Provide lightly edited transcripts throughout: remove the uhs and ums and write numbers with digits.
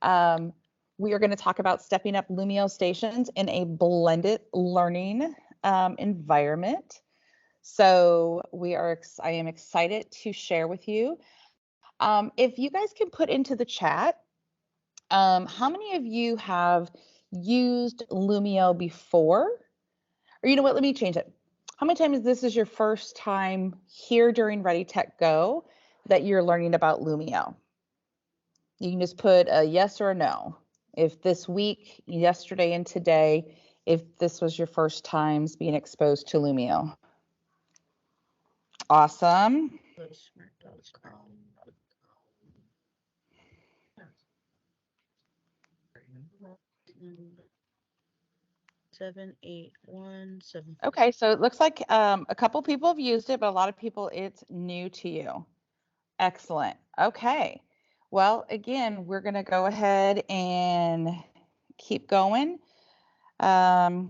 Um, we are going to talk about stepping up Lumio stations in a blended learning environment. So I am excited to share with you. If you guys can put into the chat, how many of you have used Lumio before? Or you know what, let me change it. How many times this is your first time here during Ready Tech Go that you're learning about Lumio? You can just put a yes or a no. If this week, yesterday, and today, if this was your first times being exposed to Lumio. Awesome. 781 Okay, so it looks like a couple people have used it, but a lot of people, it's new to you. Excellent. Okay. Well, again, we're going to go ahead and keep going. My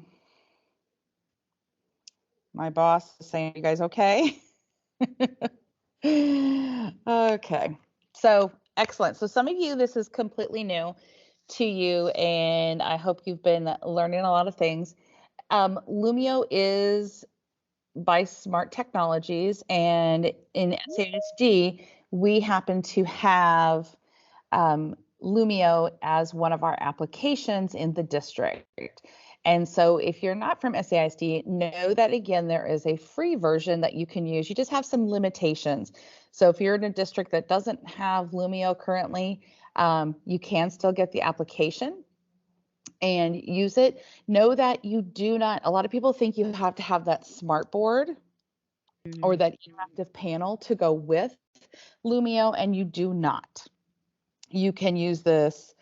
boss is saying, you guys okay? Okay. So excellent. So some of you, this is completely new to you, and I hope you've been learning a lot of things. Lumio is by Smart Technologies, and in SASD, we happen to have Lumio as one of our applications in the district. And so if you're not from SAISD, know that again, there is a free version that you can use. You just have some limitations. So if you're in a district that doesn't have Lumio currently, you can still get the application and use it. Know that you do not, a lot of people think you have to have that smart board or that interactive panel to go with Lumio, and you do not. You can use this.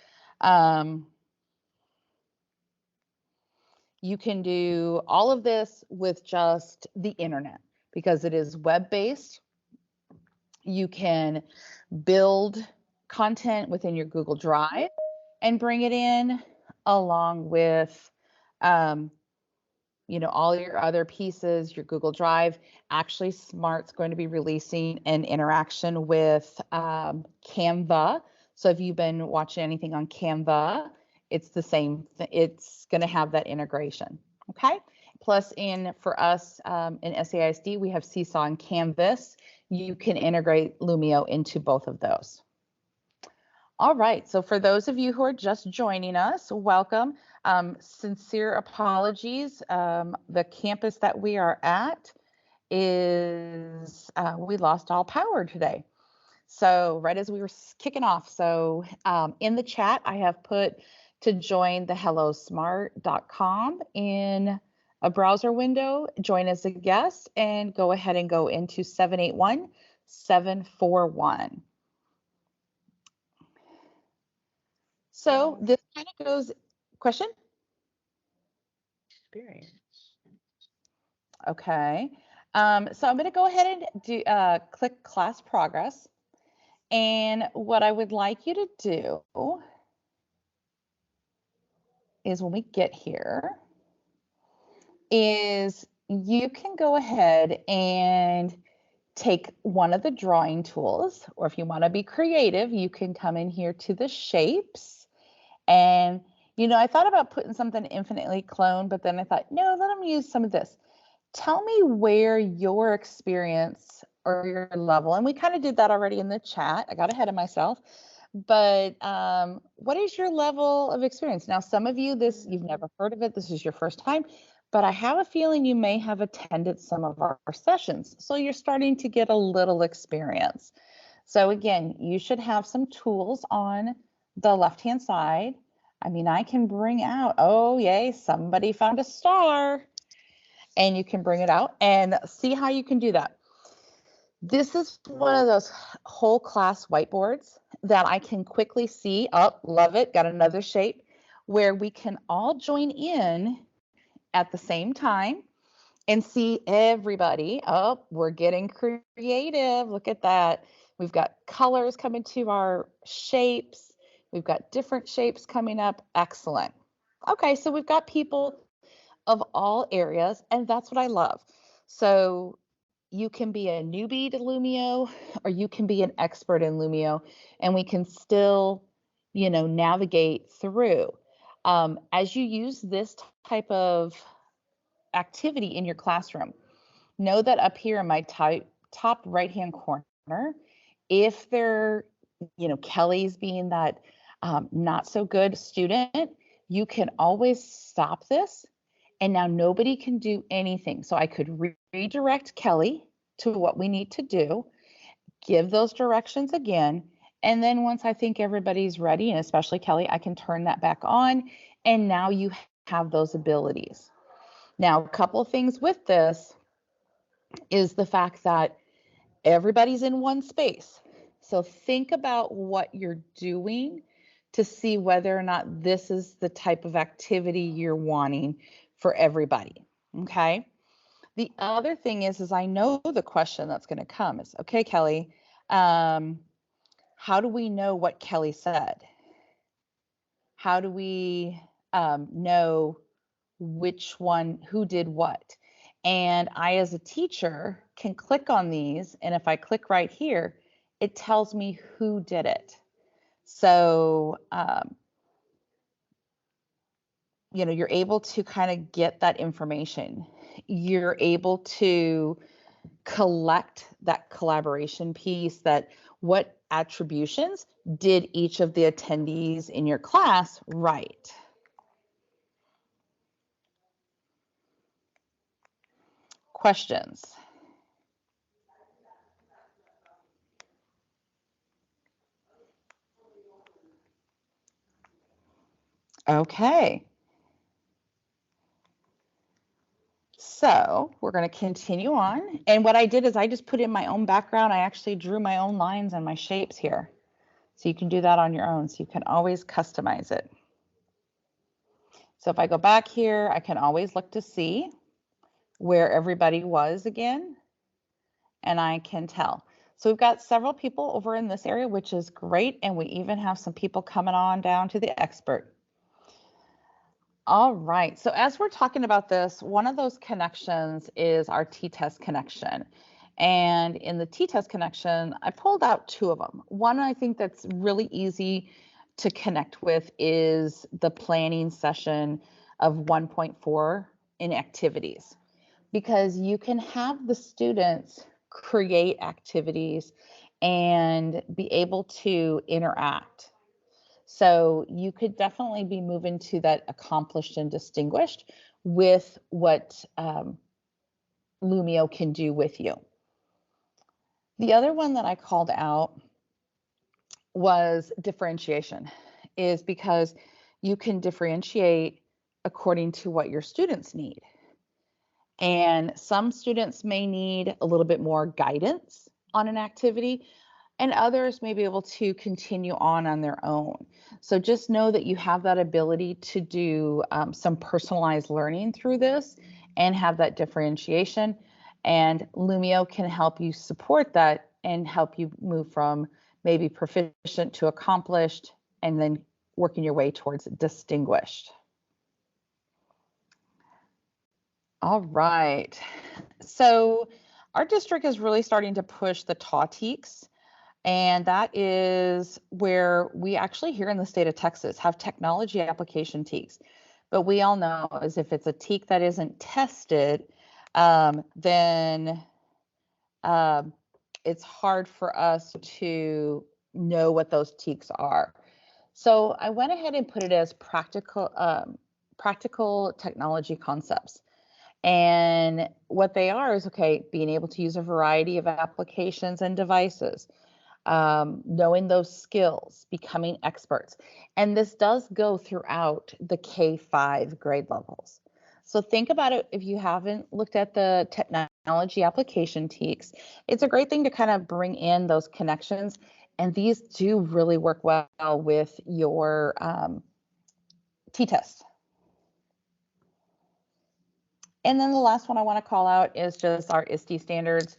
You can do all of this with just the internet because it is web-based. You can build content within your Google Drive and bring it in along with all your other pieces, your Google Drive. Actually, Smart's going to be releasing an interaction with Canva. So if you've been watching anything on Canva, it's the same. It's going to have that integration. Okay. Plus, for us in SAISD, we have Seesaw and Canvas. You can integrate Lumio into both of those. All right, so for those of you who are just joining us, welcome. Sincere apologies. The campus that we are at is, we lost all power today. So right as we were kicking off, so in the chat, I have put to join the hellosmart.com in a browser window, join as a guest, and go ahead and go into 781-741. So this kind of goes, question? Experience. Okay. So I'm going to go ahead and do click class progress. And what I would like you to do is when we get here is you can go ahead and take one of the drawing tools, or if you want to be creative, you can come in here to the shapes. And, I thought about putting something infinitely clone, but then I thought, no, let them use some of this. Tell me where your experience or your level, and we kind of did that already in the chat. I got ahead of myself. But what is your level of experience? Now, some of you, you've never heard of it. This is your first time, but I have a feeling you may have attended some of our sessions. So you're starting to get a little experience. So again, you should have some tools on the left-hand side. I mean, I can bring out, oh, yay, somebody found a star. And you can bring it out and see how you can do that. This is one of those whole class whiteboards that I can quickly see. Oh, love it. Got another shape where we can all join in at the same time and see everybody. Oh, we're getting creative. Look at that. We've got colors coming to our shapes. We've got different shapes coming up. Excellent. Okay, so we've got people of all areas, and that's what I love. So you can be a newbie to Lumio, or you can be an expert in Lumio, and we can still navigate through. As you use this type of activity in your classroom, know that up here in my top right-hand corner, if they're, Kelly's being that not so good student, you can always stop this. And now nobody can do anything. So I could redirect Kelly to what we need to do, give those directions again. And then once I think everybody's ready, and especially Kelly, I can turn that back on. And now you have those abilities. Now, a couple of things with this is the fact that everybody's in one space. So think about what you're doing to see whether or not this is the type of activity you're wanting for everybody. Okay. The other thing is I know the question that's going to come is, okay, Kelly, how do we know what Kelly said? How do we know which one, who did what? And I, as a teacher, can click on these. And if I click right here, it tells me who did it. So, you're able to kind of get that information. You're able to collect that collaboration piece, that what attributions did each of the attendees in your class write. Questions? Okay. So we're going to continue on. And what I did is I just put in my own background. I actually drew my own lines and my shapes here. So you can do that on your own. So you can always customize it. So if I go back here, I can always look to see where everybody was again. And I can tell. So we've got several people over in this area, which is great. And we even have some people coming on down to the expert. All right. So as we're talking about this, one of those connections is our t-test connection. And in the t-test connection, I pulled out two of them. One I think that's really easy to connect with is the planning session of 1.4 in activities, because you can have the students create activities and be able to interact. So you could definitely be moving to that accomplished and distinguished with what Lumio can do with you. The other one that I called out was differentiation, is because you can differentiate according to what your students need. And some students may need a little bit more guidance on an activity, and others may be able to continue on their own. So just know that you have that ability to do some personalized learning through this and have that differentiation. And Lumio can help you support that and help you move from maybe proficient to accomplished and then working your way towards distinguished. All right. So our district is really starting to push the TAWTEEQs. And that is where we actually here in the state of Texas have technology application TEEQs. But we all know is if it's a TEEQ that isn't tested, then it's hard for us to know what those TEEQs are. So I went ahead and put it as practical technology concepts. And what they are is, okay, being able to use a variety of applications and devices, knowing those skills, becoming experts. And this does go throughout the K-5 grade levels. So think about it. If you haven't looked at the technology application TEEQs, it's a great thing to kind of bring in those connections. And these do really work well with your t-test. And then the last one I want to call out is just our ISTE standards.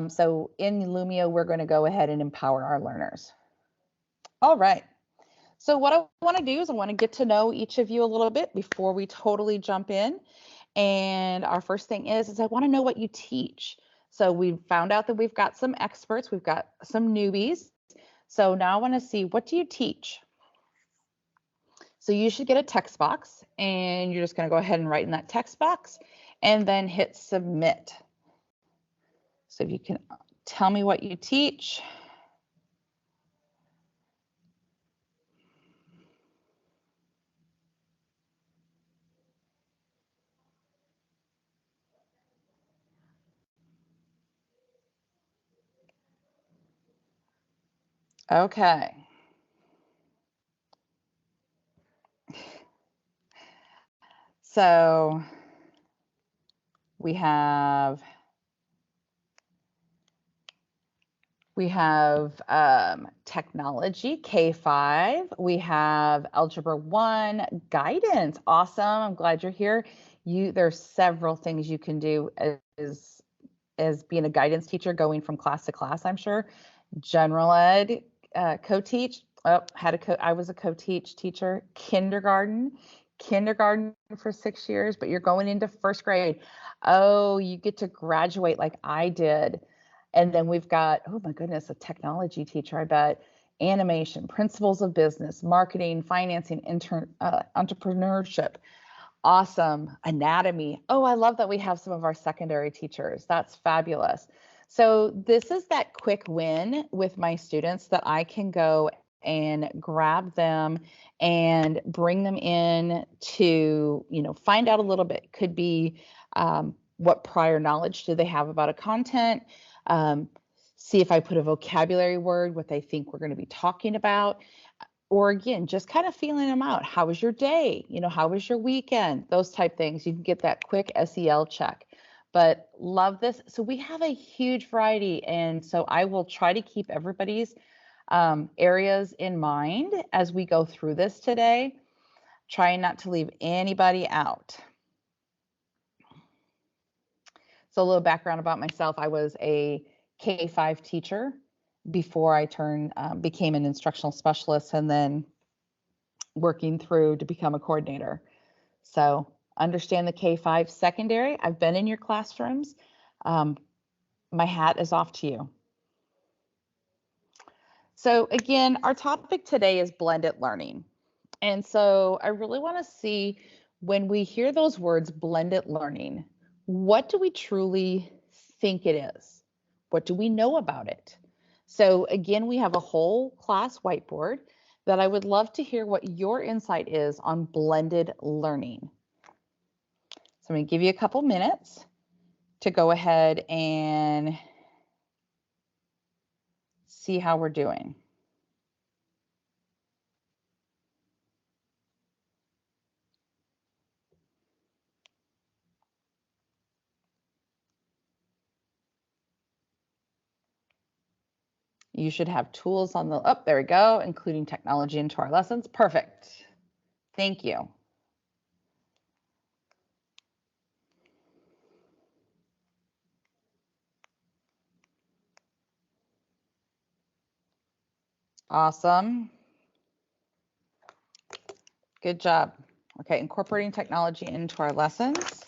So in Lumio, we're going to go ahead and empower our learners. All right. So what I want to do is I want to get to know each of you a little bit before we totally jump in. And our first thing is I want to know what you teach. So we found out that we've got some experts, we've got some newbies. So now I want to see, what do you teach? So you should get a text box, and you're just going to go ahead and write in that text box and then hit submit. So if you can tell me what you teach. Okay. So we have technology, K5. We have Algebra 1, guidance. Awesome. I'm glad you're here. There's several things you can do as being a guidance teacher, going from class to class, I'm sure. General ed, co-teach. Oh, I was a co-teach teacher. Kindergarten for 6 years, but you're going into first grade. Oh, you get to graduate like I did. And then we've got, oh my goodness, a technology teacher, I bet. Animation, principles of business, marketing, financing, entrepreneurship. Awesome. Anatomy. Oh, I love that we have some of our secondary teachers. That's fabulous. So this is that quick win with my students that I can go and grab them and bring them in to, find out a little bit. Could be what prior knowledge do they have about a content? See if I put a vocabulary word, what they think we're going to be talking about. Or again, just kind of feeling them out. How was your day? How was your weekend? Those type things. You can get that quick SEL check. But love this. So we have a huge variety. And so I will try to keep everybody's areas in mind as we go through this today, trying not to leave anybody out. So a little background about myself. I was a K-5 teacher before I became an instructional specialist, and then working through to become a coordinator. So understand the K-5 secondary. I've been in your classrooms. My hat is off to you. So again, our topic today is blended learning. And so I really want to see, when we hear those words, blended learning, what do we truly think it is? What do we know about it? So again, we have a whole class whiteboard that I would love to hear what your insight is on blended learning. So I'm going to give you a couple minutes to go ahead and see how we're doing. You should have tools on there we go, including technology into our lessons. Perfect. Thank you. Awesome. Good job. Okay, incorporating technology into our lessons.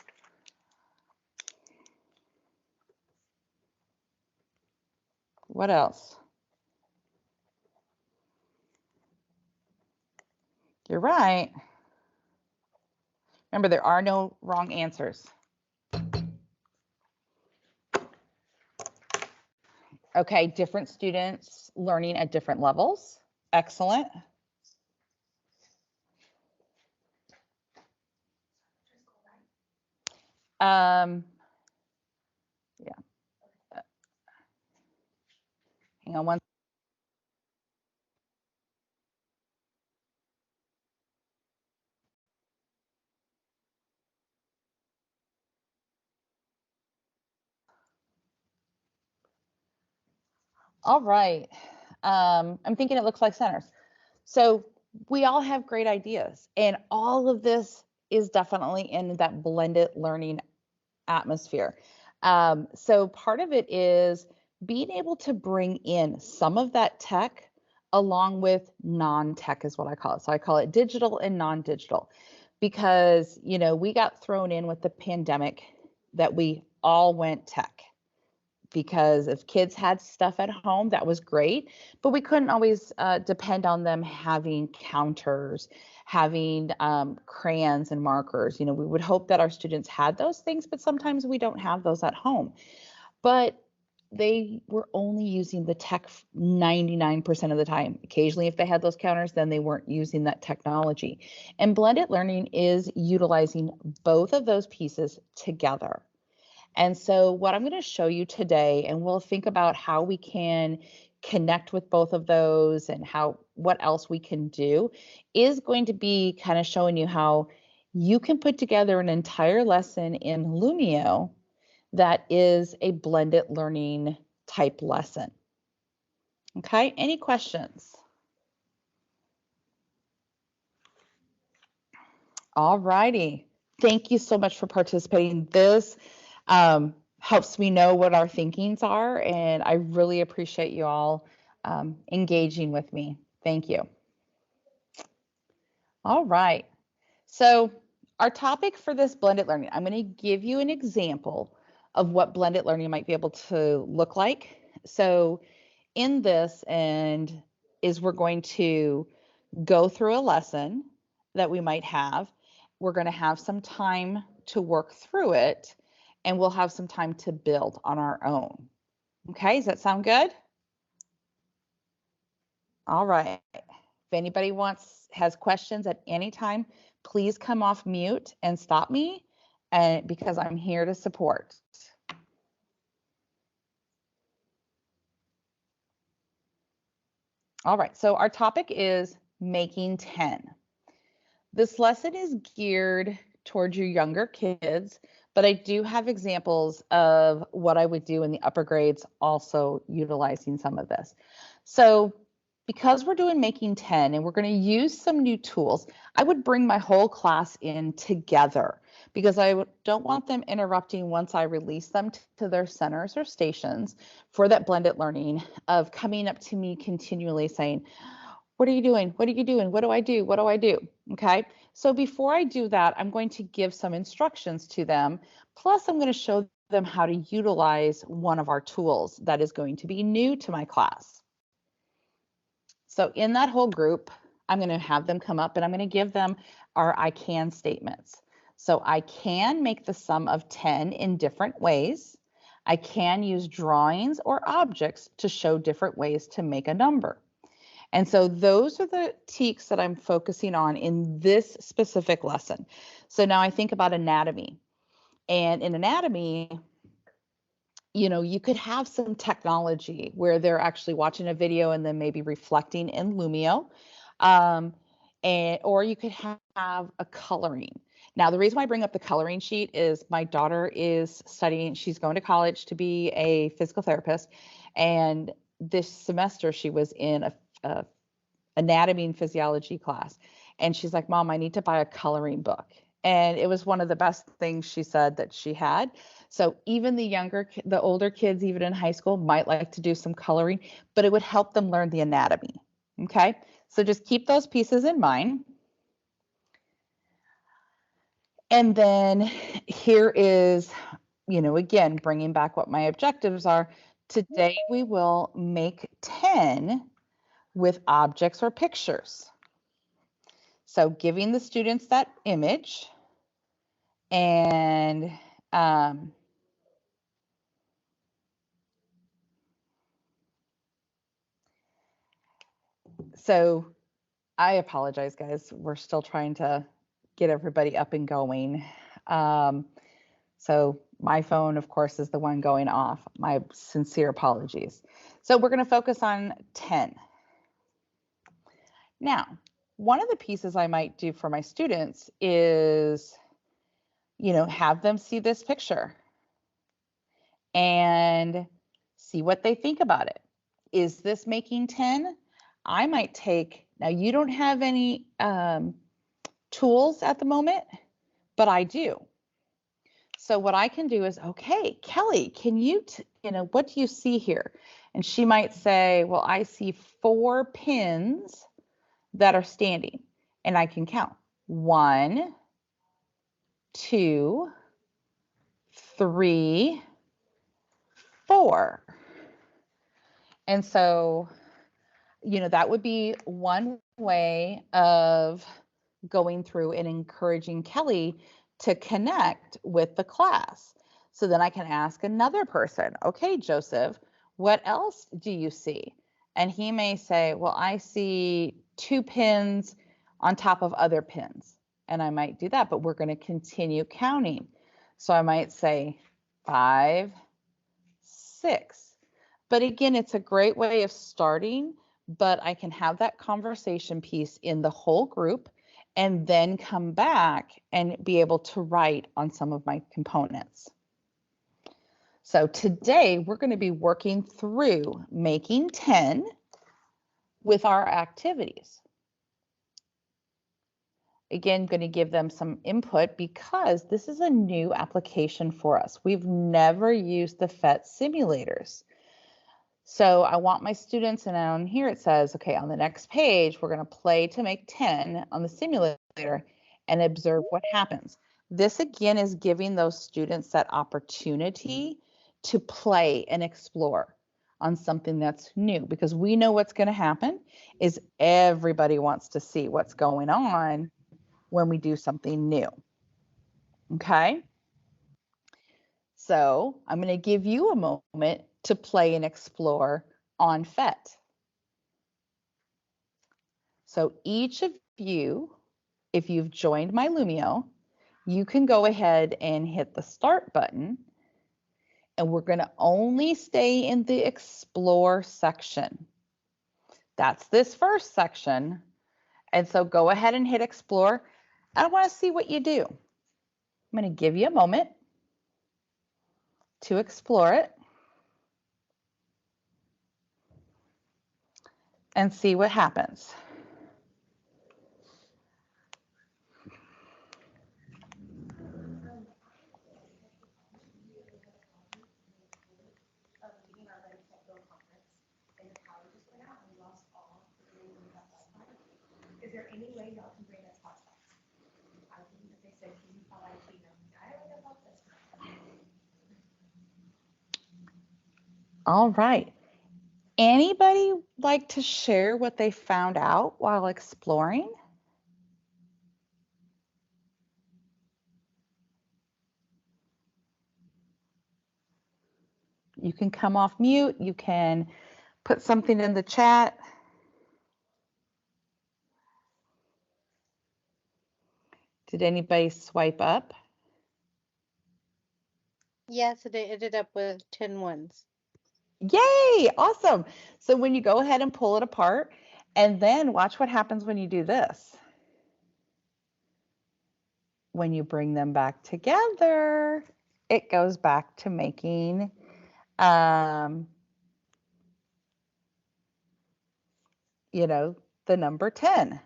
What else? You're right. Remember, there are no wrong answers. Okay, different students learning at different levels. Excellent. Yeah. Hang on one. All right. I'm thinking it looks like centers. So we all have great ideas, and all of this is definitely in that blended learning atmosphere. So part of it is being able to bring in some of that tech along with non-tech is what I call it. So I call it digital and non-digital, because we got thrown in with the pandemic that we all went tech. because if kids had stuff at home, that was great, but we couldn't always depend on them having counters, having crayons and markers. You know, we would hope that our students had those things, but sometimes we don't have those at home. But they were only using the tech 99% of the time. Occasionally, if they had those counters, then they weren't using that technology. And blended learning is utilizing both of those pieces together. And so what I'm going to show you today, and we'll think about how we can connect with both of those and what else we can do, is going to be kind of showing you how you can put together an entire lesson in Lumio that is a blended learning type lesson. Okay, any questions? All righty. Thank you so much for participating. This helps me know what our thinkings are, and I really appreciate you all engaging with me. Thank you. All right. So our topic for this blended learning, I'm going to give you an example of what blended learning might be able to look like. So in this we're going to go through a lesson that we might have. We're going to have some time to work through it, and we'll have some time to build on our own. Okay, does that sound good? All right. If anybody has questions at any time, please come off mute and stop me, and because I'm here to support. All right, so our topic is making 10. This lesson is geared towards your younger kids, but I do have examples of what I would do in the upper grades also utilizing some of this. So because we're doing making 10 and we're going to use some new tools, I would bring my whole class in together because I don't want them interrupting once I release them to their centers or stations for that blended learning of coming up to me continually saying, what are you doing? What are you doing? What do I do? What do I do? Okay. So before I do that, I'm going to give some instructions to them. Plus, I'm going to show them how to utilize one of our tools that is going to be new to my class. So in that whole group, I'm going to have them come up and I'm going to give them our I can statements. So I can make the sum of 10 in different ways. I can use drawings or objects to show different ways to make a number. And so those are the teaks that I'm focusing on in this specific lesson. So now I think about anatomy. And in anatomy, you know, you could have some technology where they're actually watching a video and then maybe reflecting in Lumio. Or you could have a coloring. Now, the reason why I bring up the coloring sheet is my daughter is studying, she's going to college to be a physical therapist. And this semester she was in a anatomy and physiology class. And she's like, Mom, I need to buy a coloring book. And it was one of the best things she said that she had. So even the older kids, even in high school, might like to do some coloring, but it would help them learn the anatomy. Okay. So just keep those pieces in mind. And then here is, you know, again, bringing back what my objectives are. Today we will make 10 with objects or pictures. So giving the students that image and so I apologize, guys. We're still trying to get everybody up and going. So my phone, of course, is the one going off. My sincere apologies. So we're going to focus on 10. Now, one of the pieces I might do for my students is, you know, have them see this picture and see what they think about it. Is this making 10? I might take, now you don't have any tools at the moment, but I do. So what I can do is, okay, Kelly, can you, what do you see here? And she might say, well, I see 4 pins that are standing, and I can count 1, 2, 3, 4. And so, that would be one way of going through and encouraging Kelly to connect with the class. So then I can ask another person, okay, Joseph, what else do you see? And he may say, well, I see 2 pins on top of other pins. And I might do that, but we're going to continue counting. So I might say 5, 6. But again, it's a great way of starting, but I can have that conversation piece in the whole group and then come back and be able to write on some of my components. So today we're going to be working through making 10 with our activities. Again, going to give them some input because this is a new application for us. We've never used the PhET simulators. So I want my students, and on here it says, okay, on the next page, we're going to play to make 10 on the simulator and observe what happens. This again is giving those students that opportunity to play and explore on something that's new, because we know what's going to happen is everybody wants to see what's going on when we do something new. Okay. So I'm going to give you a moment to play and explore on PhET. So each of you, if you've joined my Lumio, you can go ahead and hit the start button, and we're going to only stay in the explore section. That's this first section. And so go ahead and hit explore. I want to see what you do. I'm going to give you a moment to explore it and see what happens. Is there any way y'all can bring us hotspots? I think that they said, can you call IT? I don't know about this. All right. Anybody like to share what they found out while exploring? You can come off mute. You can put something in the chat. Did anybody swipe up? Yes, it ended up with 10 ones. Yay, awesome. So when you go ahead and pull it apart, and then watch what happens when you do this. When you bring them back together, it goes back to making the number 10.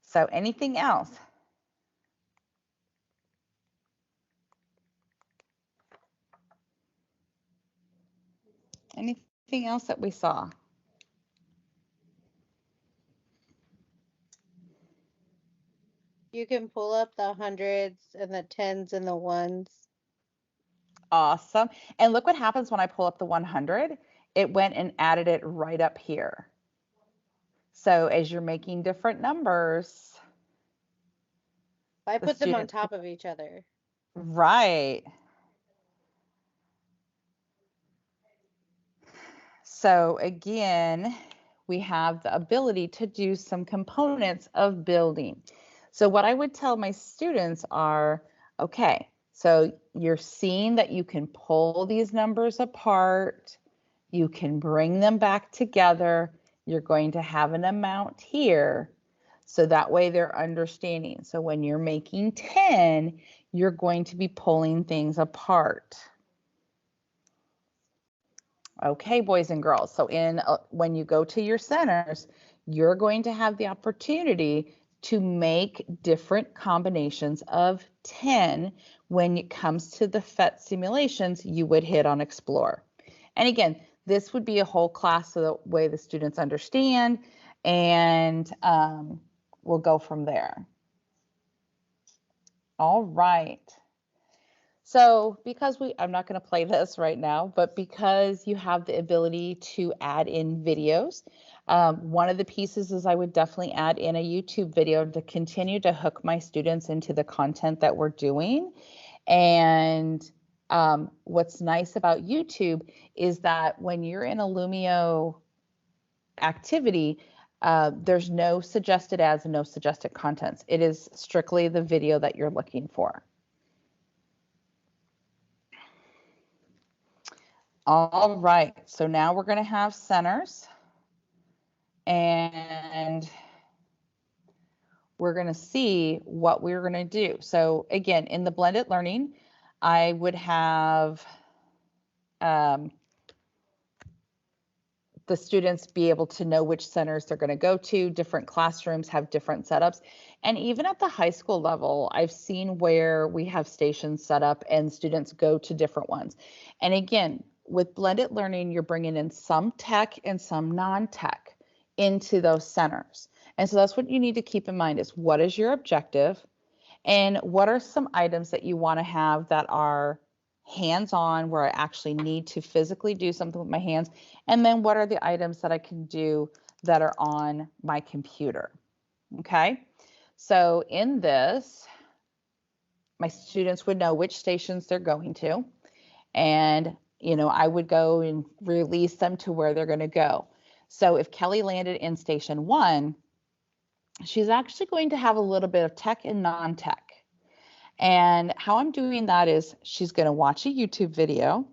So anything else? Anything else that we saw? You can pull up the hundreds and the tens and the ones. Awesome. And look what happens when I pull up the 100. It went and added it right up here. So as you're making different numbers, I put them on top of each other. Right. So again, we have the ability to do some components of building. So what I would tell my students are, okay, so you're seeing that you can pull these numbers apart, you can bring them back together, you're going to have an amount here, so that way they're understanding. So when you're making 10, you're going to be pulling things apart. Okay, boys and girls. So when you go to your centers, you're going to have the opportunity to make different combinations of 10. When it comes to the PhET simulations, you would hit on Explore. And again, this would be a whole class so the way the students understand, and we'll go from there. All right. So because I'm not going to play this right now, but because you have the ability to add in videos, one of the pieces is I would definitely add in a YouTube video to continue to hook my students into the content that we're doing. And what's nice about YouTube is that when you're in a Lumio activity, there's no suggested ads and no suggested contents. It is strictly the video that you're looking for. All right, so now we're going to have centers, and we're going to see what we're going to do. So again, in the blended learning, I would have um, the students be able to know which centers they're going to go to. Different classrooms have different setups. And even at the high school level, I've seen where we have stations set up and students go to different ones. And again, with blended learning, you're bringing in some tech and some non-tech into those centers. And so that's what you need to keep in mind is what is your objective and what are some items that you want to have that are hands-on where I actually need to physically do something with my hands? And then what are the items that I can do that are on my computer? Okay. So in this, my students would know which stations they're going to. And, I would go and release them to where they're going to go. So if Kelly landed in station 1, she's actually going to have a little bit of tech and non-tech. And how I'm doing that is she's going to watch a YouTube video.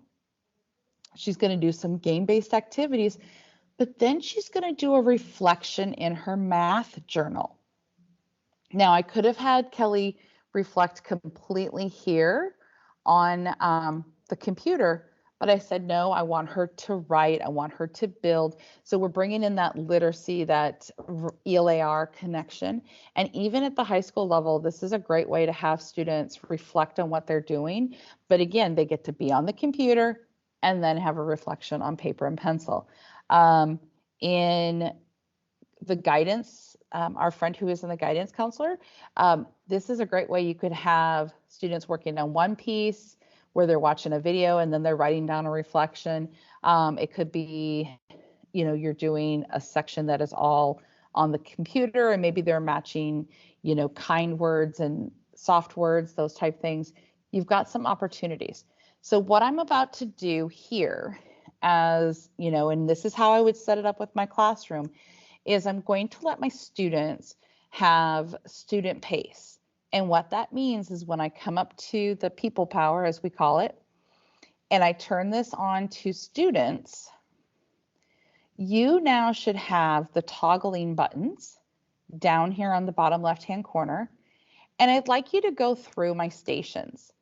She's going to do some game-based activities, but then she's going to do a reflection in her math journal. Now, I could have had Kelly reflect completely here on the computer, but I said, no, I want her to write. I want her to build. So we're bringing in that literacy, that ELAR connection. And even at the high school level, this is a great way to have students reflect on what they're doing. But again, they get to be on the computer and then have a reflection on paper and pencil. In the guidance, our friend who is in the guidance counselor, this is a great way you could have students working on one piece where they're watching a video and then they're writing down a reflection. It could be, you're doing a section that is all on the computer and maybe they're matching, kind words and soft words, those type things. You've got some opportunities. So what I'm about to do here as, and this is how I would set it up with my classroom, is I'm going to let my students have student pace. And what that means is when I come up to the people power, as we call it, and I turn this on to students, you now should have the toggling buttons down here on the bottom left-hand corner. And I'd like you to go through my stations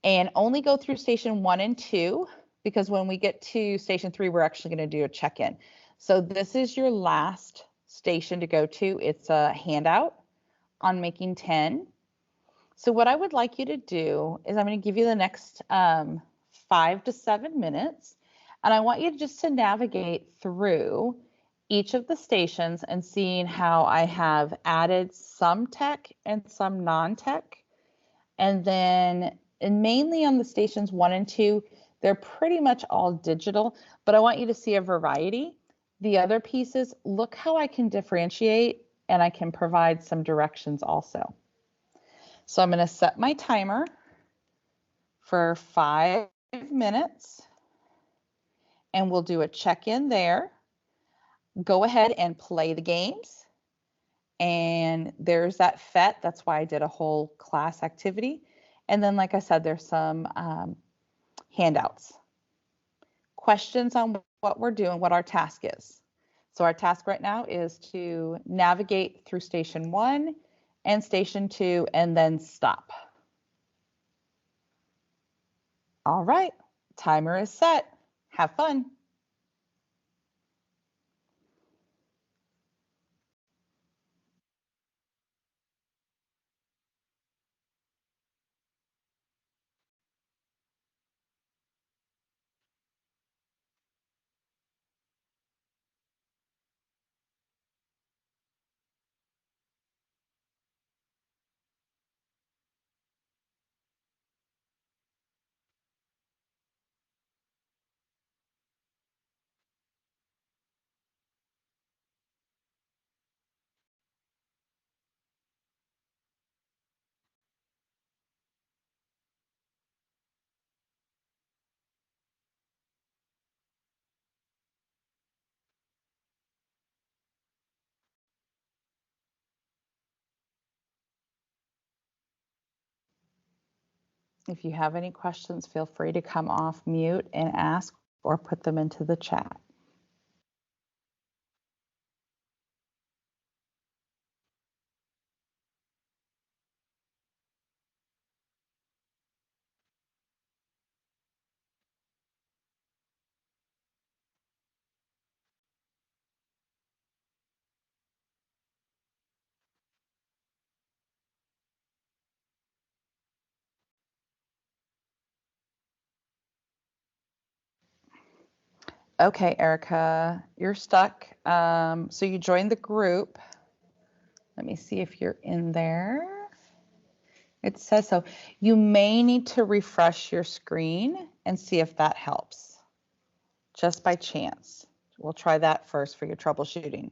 and only go through station 1 and 2, because when we get to station 3, we're actually going to do a check-in. So this is your last station to go to. It's a handout on making 10. So what I would like you to do is I'm going to give you the next 5 to 7 minutes, and I want you just to navigate through each of the stations and seeing how I have added some tech and some non-tech. And then, and mainly on the stations 1 and 2, they're pretty much all digital, but I want you to see a variety. The other pieces, look how I can differentiate and I can provide some directions also. So I'm going to set my timer for 5 minutes and we'll do a check-in there. Go ahead and play the games. And there's that FET. That's why I did a whole class activity. And then, like I said, there's some handouts. Questions on what we're doing, what our task is. So our task right now is to navigate through station 1 and station 2 and then stop. All right, timer is set. Have fun. If you have any questions, feel free to come off mute and ask or put them into the chat. Okay, Erica, you're stuck. So you joined the group. Let me see if you're in there. It says so. You may need to refresh your screen and see if that helps, just by chance. We'll try that first for your troubleshooting.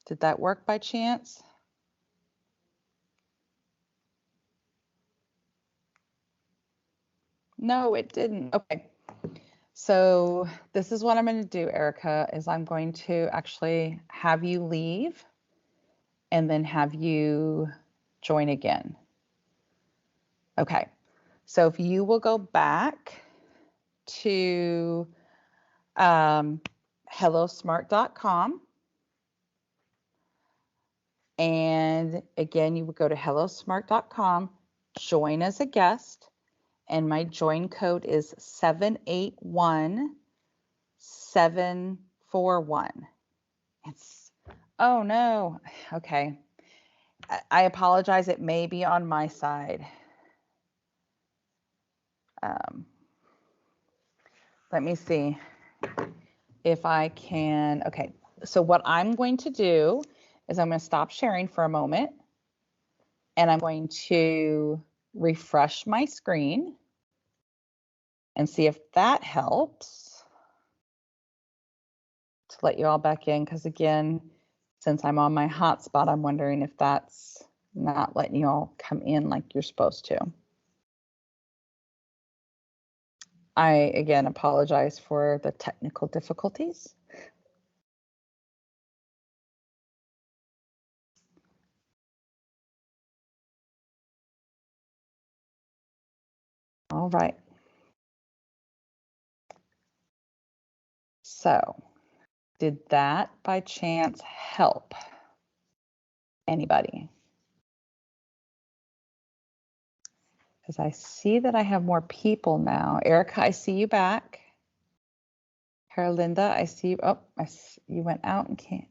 Did that work by chance? No, it didn't. Okay. So this is what I'm going to do, Erica, is I'm going to actually have you leave and then have you join again. Okay. So if you will go back to hellosmart.com, and again, you would go to hellosmart.com, join as a guest, and my join code is 781741. Oh no. Okay. I apologize. It may be on my side. Let me see if I can. Okay. So what I'm going to do is I'm going to stop sharing for a moment, and I'm going to refresh my screen and see if that helps to let you all back in. Because again, since I'm on my hotspot, I'm wondering if that's not letting you all come in like you're supposed to. I, again, apologize for the technical difficulties. All right. So, did that by chance help anybody? Because I see that I have more people now. Erica, I see you back. Carolinda, I see you. Oh, you went out and can't.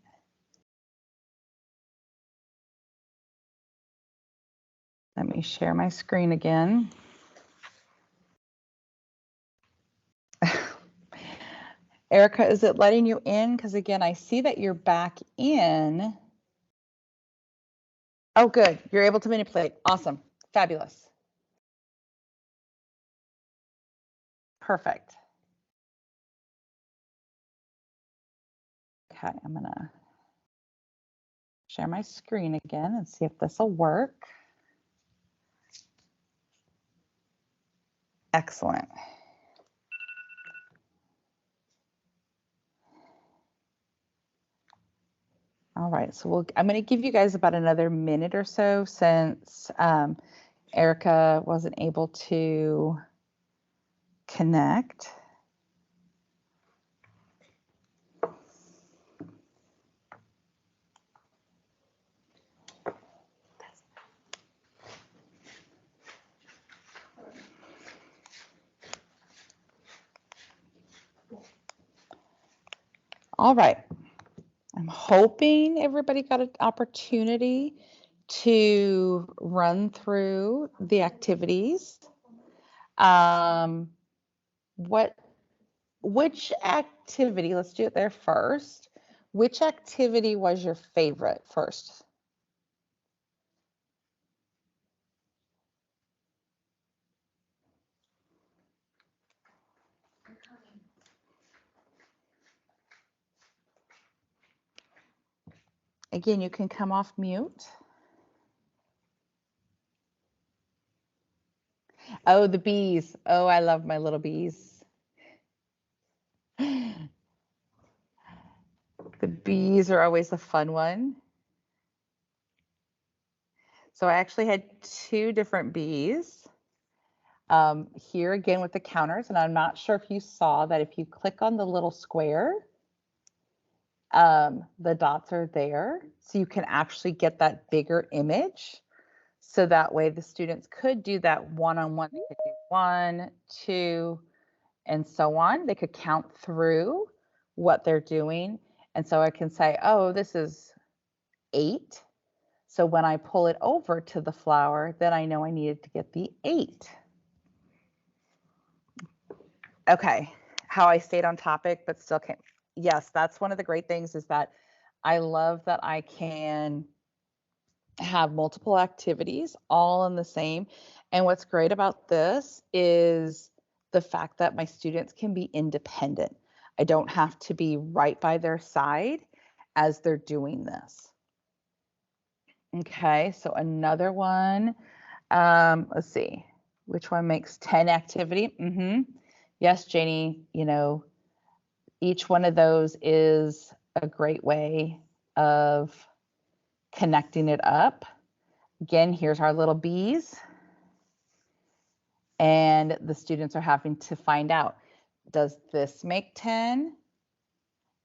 Let me share my screen again. Erica, is it letting you in? Because again, I see that you're back in. Oh, good. You're able to manipulate. Awesome. Fabulous. Perfect. Okay, I'm going to share my screen again and see if this will work. Excellent. All right, so I'm going to give you guys about another minute or so since Erica wasn't able to connect. All right. I'm hoping everybody got an opportunity to run through the activities. Which activity, let's do it there first. Which activity was your favorite first? Again, you can come off mute. Oh, the bees. Oh, I love my little bees. The bees are always a fun one. So I actually had 2 different bees. Here again with the counters, and I'm not sure if you saw that if you click on the little square, the dots are there. So you can actually get that bigger image. So that way the students could do that one-on-one. They could do 1, 2, and so on. They could count through what they're doing. And so I can say, oh, this is 8. So when I pull it over to the flower, then I know I needed to get the 8. Okay, how I stayed on topic, but still can't. Yes, that's one of the great things is that I love that I can have multiple activities all in the same. And what's great about this is the fact that my students can be independent. I don't have to be right by their side as they're doing this. Okay, so another one, let's see, which one makes 10 activity? Yes, Janie, each one of those is a great way of connecting it up. Again, here's our little bees. And the students are having to find out, does this make 10?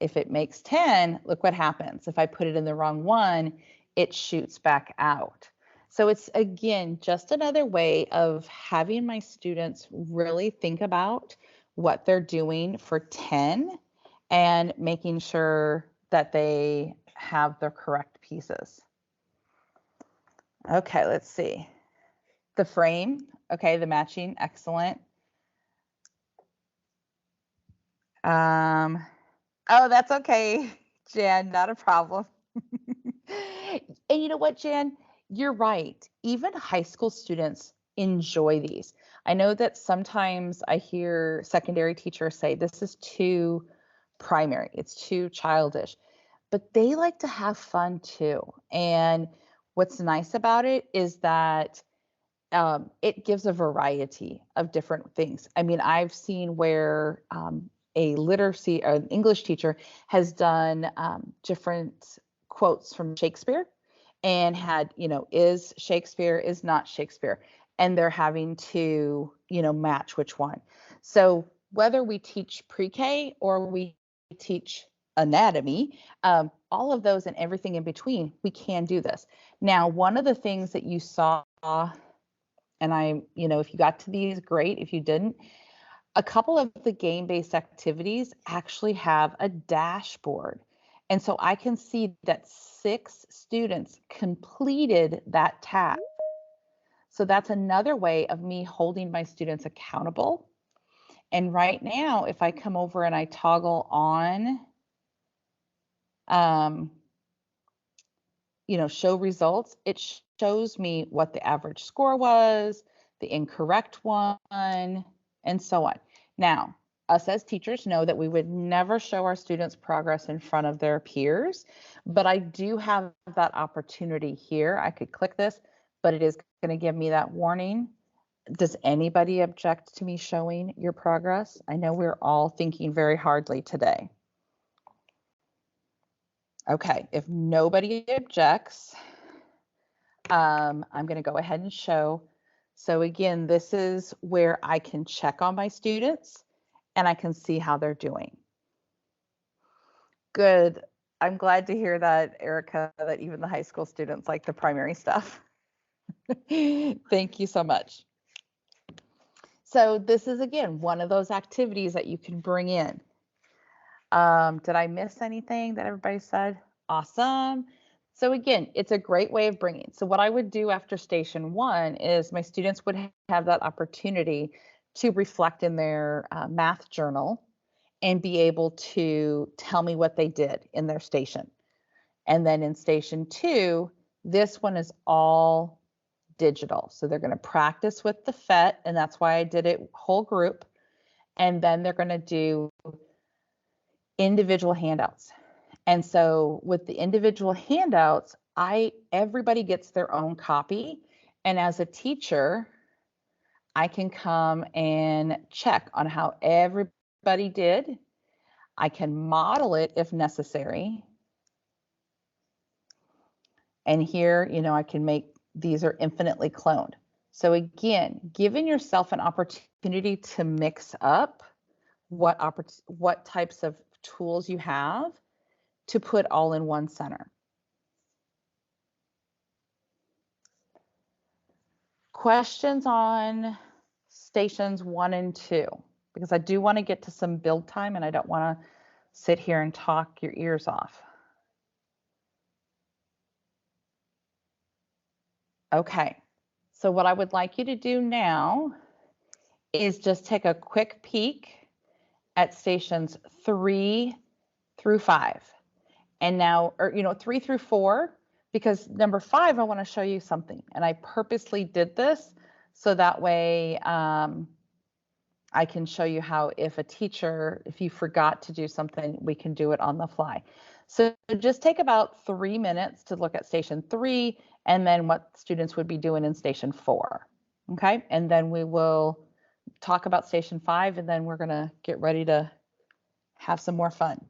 If it makes 10, look what happens. If I put it in the wrong one, it shoots back out. So it's, again, just another way of having my students really think about what they're doing for 10 and making sure that they have the correct pieces. Okay, let's see. The frame, okay, the matching, excellent. Oh, that's okay, Jan, not a problem. And you know what, Jan? You're right. Even high school students enjoy these. I know that sometimes I hear secondary teachers say this is too primary, it's too childish, but they like to have fun too. And what's nice about it is that it gives a variety of different things. I mean, I've seen where a literacy or an English teacher has done different quotes from Shakespeare and had, is Shakespeare, is not Shakespeare, and they're having to, match which one. So whether we teach pre-K or we teach anatomy, all of those and everything in between, we can do this. Now, one of the things that you saw, and if you got to these, great. If you didn't, a couple of the game-based activities actually have a dashboard. And so I can see that 6 students completed that task. So that's another way of me holding my students accountable. And right now, if I come over and I toggle on, show results, it shows me what the average score was, the incorrect one, and so on. Now, us as teachers know that we would never show our students progress in front of their peers, but I do have that opportunity here. I could click this, but it is going to give me that warning. Does anybody object to me showing your progress? I know we're all thinking very hardly today. Okay, if nobody objects, I'm going to go ahead and show. So again, this is where I can check on my students and I can see how they're doing. Good. I'm glad to hear that, Erica, that even the high school students like the primary stuff. Thank you so much. So this is, again, one of those activities that you can bring in. Did I miss anything that everybody said? Awesome. So again, it's a great way of bringing. So what I would do after station 1 is my students would have that opportunity to reflect in their math journal and be able to tell me what they did in their station. And then in station 2, this one is all digital. So they're going to practice with the FET, and that's why I did it whole group. And then they're going to do individual handouts. And so with the individual handouts, everybody gets their own copy. And as a teacher, I can come and check on how everybody did. I can model it if necessary. And here, I can make these are infinitely cloned. So again, giving yourself an opportunity to mix up what types of tools you have to put all in one center. Questions on stations 1 and 2, because I do want to get to some build time and I don't want to sit here and talk your ears off. Okay, so what I would like you to do now is just take a quick peek at stations 3 through 5. And now, or 3 through 4, because number 5, I want to show you something. And I purposely did this so that way I can show you how if you forgot to do something, we can do it on the fly. So just take about 3 minutes to look at station 3 and then what students would be doing in station 4. Okay, and then we will talk about station 5 and then we're going to get ready to have some more fun.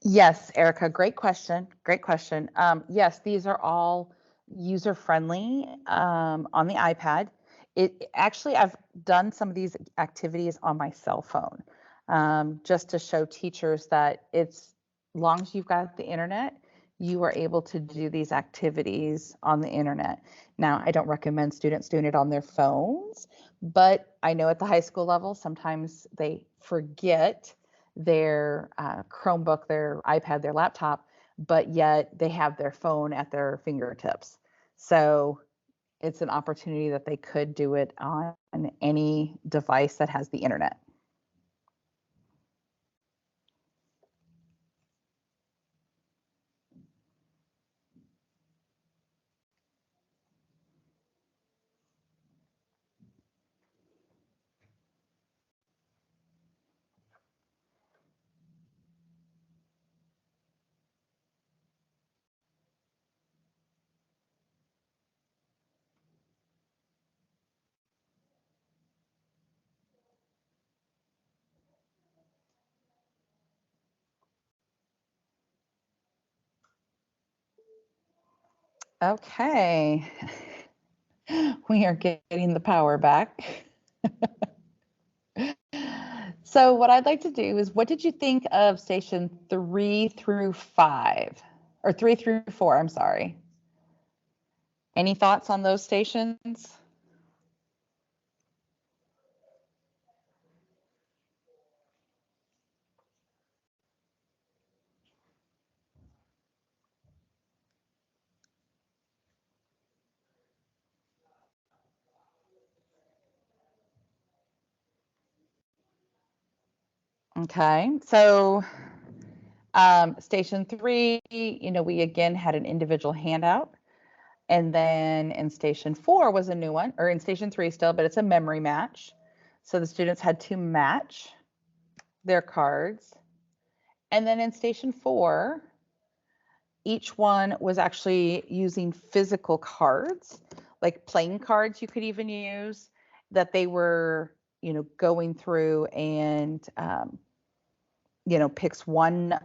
Yes, Erica, great question. Great question. Yes, these are all user friendly on the iPad. Actually, I've done some of these activities on my cell phone just to show teachers that it's long as you've got the internet, you are able to do these activities on the internet. Now, I don't recommend students doing it on their phones, but I know at the high school level, sometimes they forget their Chromebook, their iPad, their laptop, but yet they have their phone at their fingertips. So it's an opportunity that they could do it on any device that has the internet. Okay, we are getting the power back. So what I'd like to do is, what did you think of station 3 through 5? Or 3 through 4, I'm sorry. Any thoughts on those stations? Okay, so station 3, we again had an individual handout. And then in station 4 was a new one, or in station 3 still, but it's a memory match. So the students had to match their cards. And then in station 4, each one was actually using physical cards, like playing cards you could even use, that they were, going through and, picks one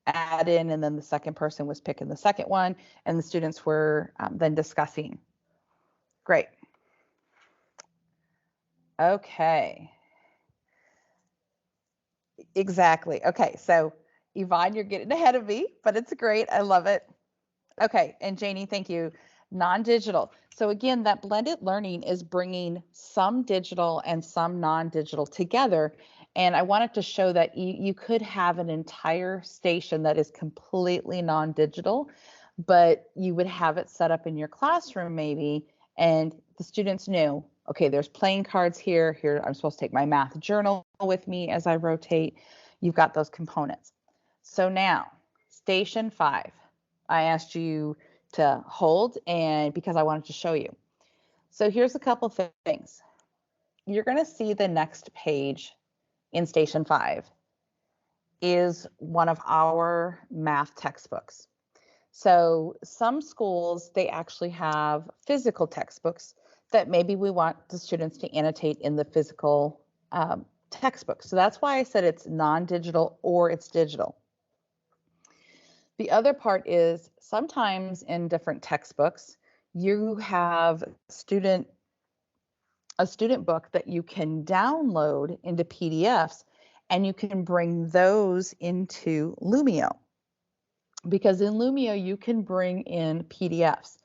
add in, and then the second person was picking the second one, and the students were then discussing. Great. Okay. Exactly. Okay. So Yvonne, you're getting ahead of me, but it's great. I love it. Okay. And Janie, thank you. Non-digital. So again, that blended learning is bringing some digital and some non-digital together. And I wanted to show that you could have an entire station that is completely non-digital, but you would have it set up in your classroom maybe, and the students knew, okay, there's playing cards here. Here, I'm supposed to take my math journal with me as I rotate. You've got those components. So now, station 5, I asked you to hold, and because I wanted to show you. So here's a couple things. You're going to see the next page in station 5 is one of our math textbooks. So some schools, they actually have physical textbooks that maybe we want the students to annotate in the physical textbook. So that's why I said it's non-digital or it's digital. The other part is sometimes in different textbooks, you have a student book that you can download into PDFs, and you can bring those into Lumio, because in Lumio you can bring in PDFs.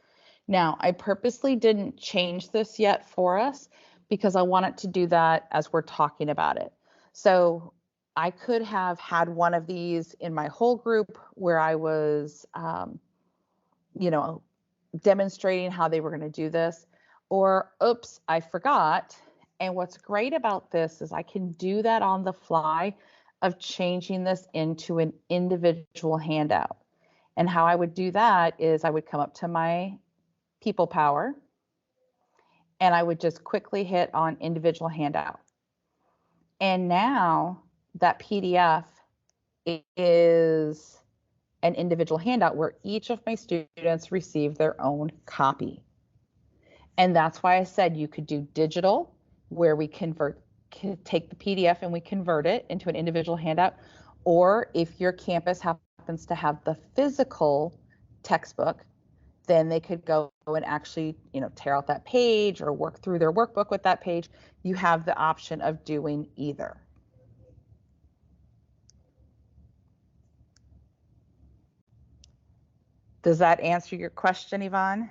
Now, I purposely didn't change this yet for us because I wanted to do that as we're talking about it. So I could have had one of these in my whole group where I was, you know, demonstrating how they were going to do this, or oops, I forgot. And what's great about this is I can do that on the fly of changing this into an individual handout. And how I would do that is I would come up to my People Power and I would just quickly hit on individual handout. And now that PDF is an individual handout where each of my students receive their own copy. And that's why I said you could do digital, where we take the PDF and we convert it into an individual handout. Or if your campus happens to have the physical textbook, then they could go and actually, tear out that page or work through their workbook with that page. You have the option of doing either. Does that answer your question, Yvonne?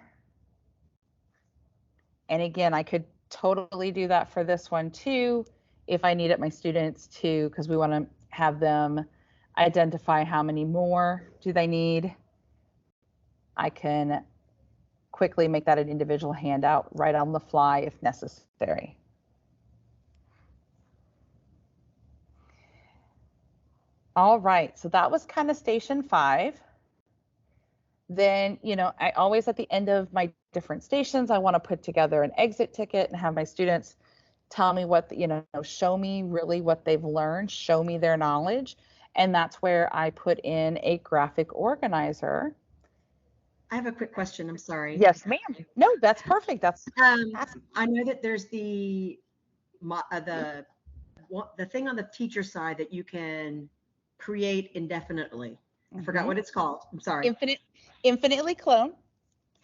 And again, I could totally do that for this one too, if I needed my students to, because we want to have them identify how many more do they need. I can quickly make that an individual handout right on the fly if necessary. All right, so that was kind of station 5. Then, I always at the end of my different stations, I want to put together an exit ticket and have my students tell me what, show me really what they've learned, show me their knowledge. And that's where I put in a graphic organizer. I have a quick question. I'm sorry. Yes, ma'am. No, that's perfect. That's I know that there's the thing on the teacher side that you can create indefinitely. I forgot what it's called. I'm sorry. Infinitely clone.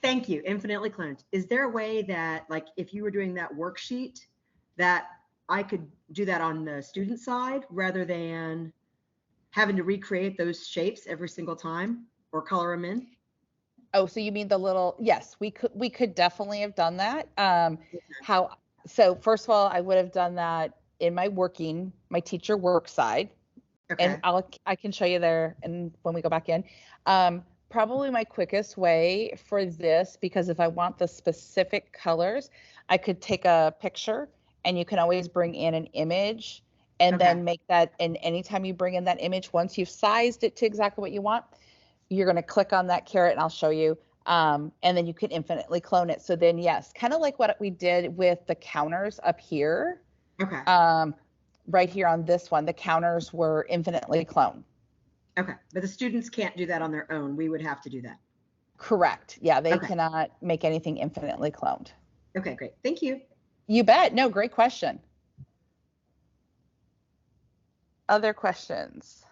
Thank you. Infinitely cloned. Is there a way that, like, if you were doing that worksheet, that I could do that on the student side rather than having to recreate those shapes every single time or color them in? Oh, so you mean the little, yes, we could definitely have done that. So first of all, I would have done that in my teacher work side. Okay. And I can show you there and when we go back in. Probably my quickest way for this, because if I want the specific colors, I could take a picture and you can always bring in an image and then make that, and anytime you bring in that image, once you've sized it to exactly what you want, you're going to click on that caret and I'll show you. And then you can infinitely clone it. So then, yes, kind of like what we did with the counters up here. Okay. Right here on this one, the counters were infinitely cloned. Okay, but the students can't do that on their own. We would have to do that. Correct. Yeah, they cannot make anything infinitely cloned. Okay, great. Thank you. You bet. No, great question. Other questions?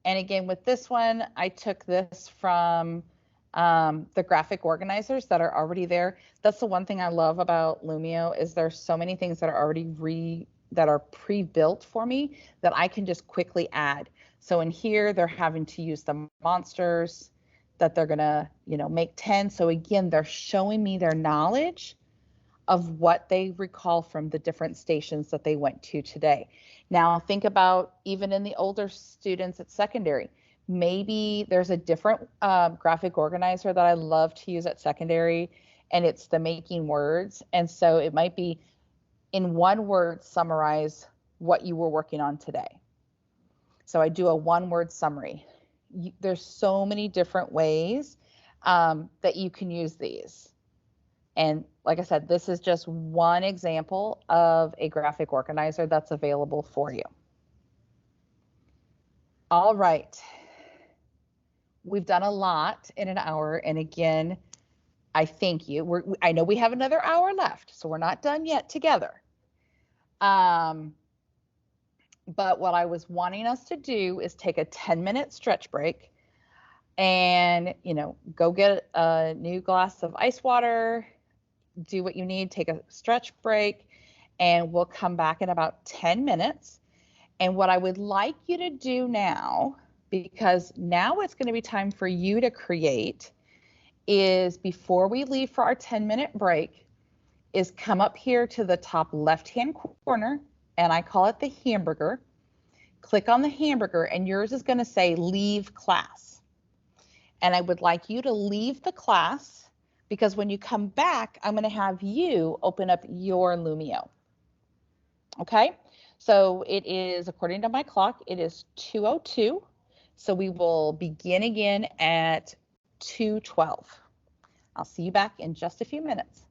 And again, with this one, I took this from the graphic organizers that are already there. That's the one thing I love about Lumio, is there's so many things that are already pre-built for me that I can just quickly add. So in here, they're having to use the monsters that they're gonna, make 10. So again, they're showing me their knowledge of what they recall from the different stations that they went to today. Now think about even in the older students at secondary, Maybe there's a different graphic organizer that I love to use at secondary, and it's the making words. And so it might be in one word, summarize what you were working on today. So I do a one word summary. There's so many different ways that you can use these. And like I said, this is just one example of a graphic organizer that's available for you. All right. We've done a lot in an hour. And again, I thank you. I know we have another hour left, so we're not done yet together. But what I was wanting us to do is take a 10-minute stretch break and, go get a new glass of ice water, do what you need, take a stretch break, and we'll come back in about 10 minutes. And what I would like you to do now, because now it's going to be time for you to create, is before we leave for our 10-minute break, is come up here to the top left-hand corner, and I call it the hamburger. Click on the hamburger, and yours is going to say leave class. And I would like you to leave the class, because when you come back, I'm going to have you open up your Lumio. Okay, so it is, according to my clock, it is 2:02. So we will begin again at 2:12. I'll see you back in just a few minutes.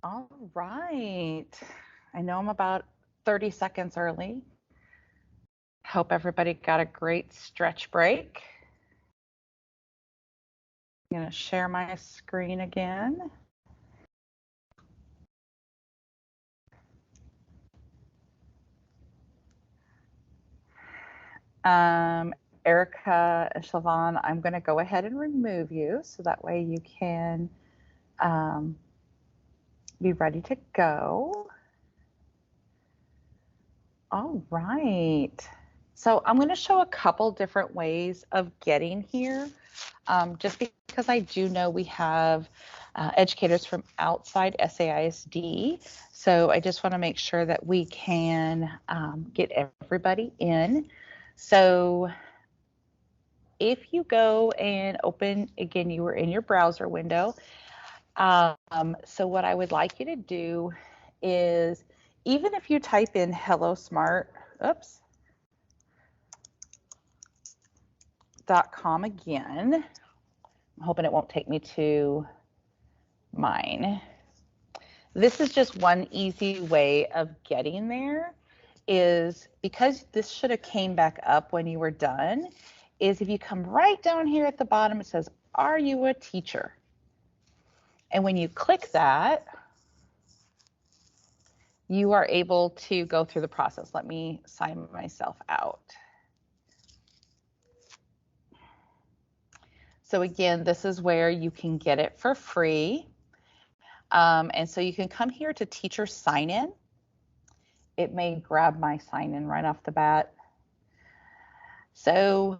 All right. I know I'm about 30 seconds early. Hope everybody got a great stretch break. I'm going to share my screen again. Erica and Siobhan, I'm going to go ahead and remove you so that way you can be ready to go. All right. So I'm going to show a couple different ways of getting here, just because I do know we have educators from outside SAISD. So I just want to make sure that we can get everybody in. So if you go and open, again, you were in your browser window. So what I would like you to do is, even if you type in Hello Smart, .com again, I'm hoping it won't take me to mine. This is just one easy way of getting there, is because this should have came back up when you were done, is if you come right down here at the bottom, it says, are you a teacher? And when you click that, you are able to go through the process. Let me sign myself out. So again, this is where you can get it for free. And so you can come here to teacher sign in. It may grab my sign in right off the bat. So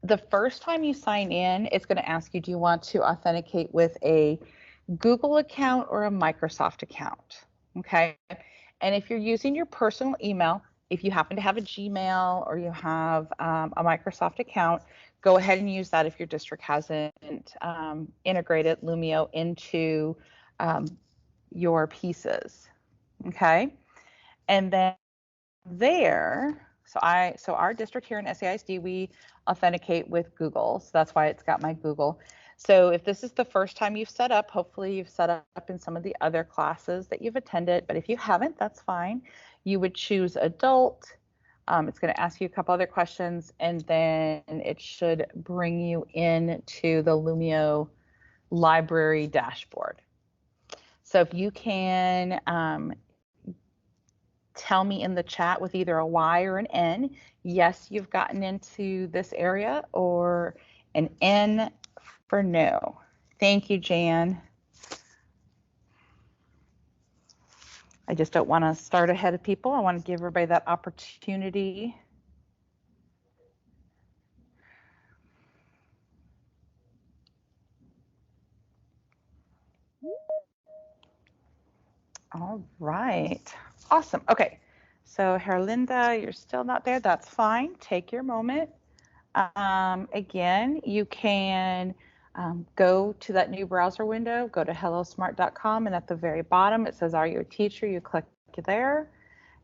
the first time you sign in, it's going to ask you, do you want to authenticate with a Google account or a Microsoft account? Okay. And if you're using your personal email, if you happen to have a Gmail or you have a Microsoft account, go ahead and use that if your district hasn't integrated Lumio into your pieces. Okay. And then so our district here in SAISD, we authenticate with Google. So that's why it's got my Google. So if this is the first time you've set up, hopefully you've set up in some of the other classes that you've attended, but if you haven't, that's fine. You would choose adult. It's going to ask you a couple other questions, and then it should bring you into the Lumio library dashboard. So if you can tell me in the chat with either a Y or an N, yes, you've gotten into this area, or an N for no. Thank you, Jan. I just don't want to start ahead of people. I want to give everybody that opportunity. All right, awesome. Okay, so Herlinda, you're still not there. That's fine. Take your moment. Again, you can go to that new browser window, go to hellosmart.com, and at the very bottom it says, are you a teacher? You click there,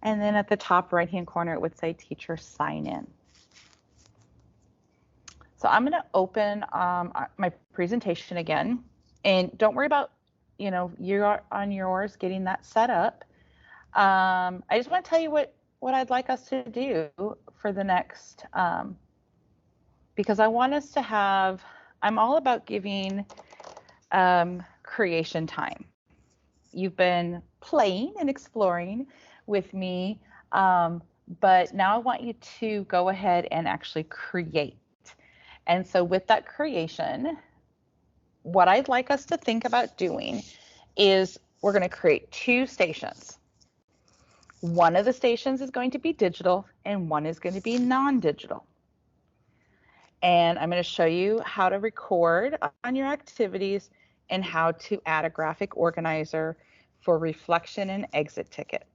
and then at the top right hand corner it would say teacher sign in. So I'm going to open my presentation again, and don't worry about, you're on yours getting that set up. I just want to tell you what I'd like us to do for the next because I want us to have, I'm all about giving creation time. You've been playing and exploring with me, but now I want you to go ahead and actually create. And so with that creation, what I'd like us to think about doing is we're going to create 2 stations. One of the stations is going to be digital and one is going to be non-digital. And I'm going to show you how to record on your activities and how to add a graphic organizer for reflection and exit ticket.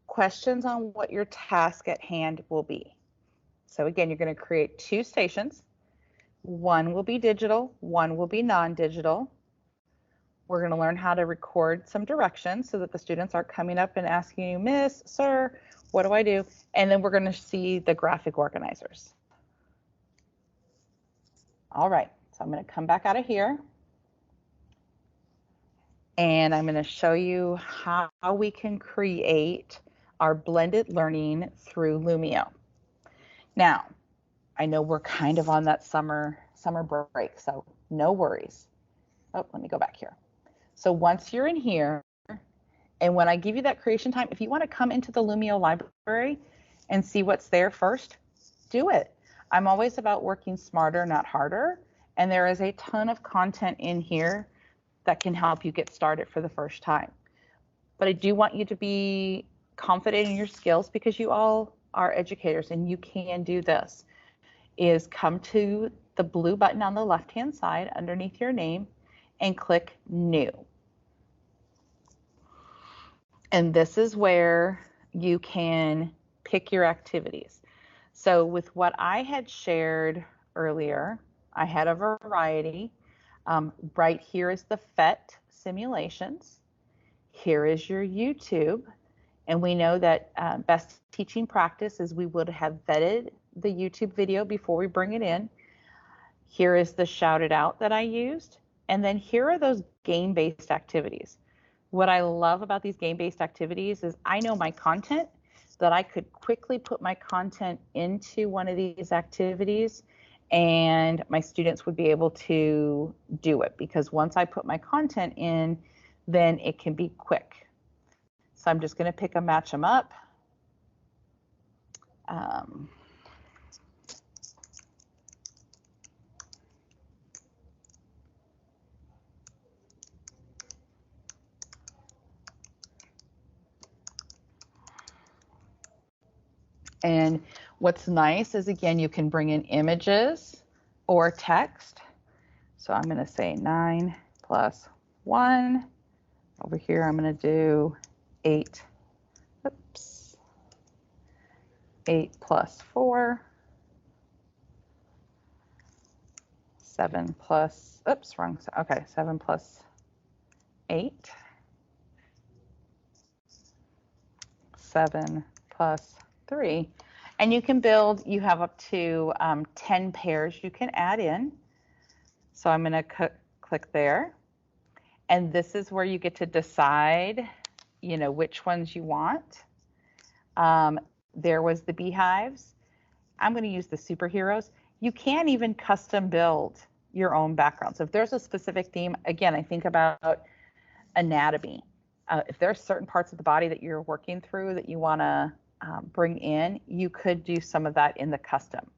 Questions on what your task at hand will be. So again, you're going to create 2 stations. One will be digital, one will be non-digital. We're going to learn how to record some directions so that the students aren't coming up and asking you, Miss, Sir, what do I do? And then we're going to see the graphic organizers. All right, so I'm going to come back out of here. and I'm going to show you how we can create our blended learning through Lumio. Now, I know we're kind of on that summer break, so no worries. Oh, let me go back here. So once you're in here, and when I give you that creation time, if you want to come into the Lumio library and see what's there first, do it. I'm always about working smarter, not harder. And there is a ton of content in here that can help you get started for the first time. But I do want you to be confident in your skills because you all are educators and you can do this. Is come to the blue button on the left-hand side underneath your name and click New. And this is where you can pick your activities. So with what I had shared earlier, I had a variety. Right here is the PhET simulations. Here is your YouTube. And we know that best teaching practice is we would have vetted the YouTube video before we bring it in. Here is the shout it out that I used. And then here are those game-based activities. What I love about these game-based activities is I know my content, that I could quickly put my content into one of these activities and my students would be able to do it, because once I put my content in, then it can be quick. So I'm just going to pick a match them up. And what's nice is, again, you can bring in images or text. So I'm going to say 9 plus 1. Over here, I'm going to do 8. Oops. 8 plus 4. 7 plus, oops, wrong. Okay, 7 plus 8. 7 plus 3. And you can build, you have up to 10 pairs you can add in. So I'm going to click there. And this is where you get to decide, you know, which ones you want. There was the beehives. I'm going to use the superheroes. You can even custom build your own background. So if there's a specific theme, again, I think about anatomy. If there's certain parts of the body that you're working through that you want to bring in, you could do some of that in the custom.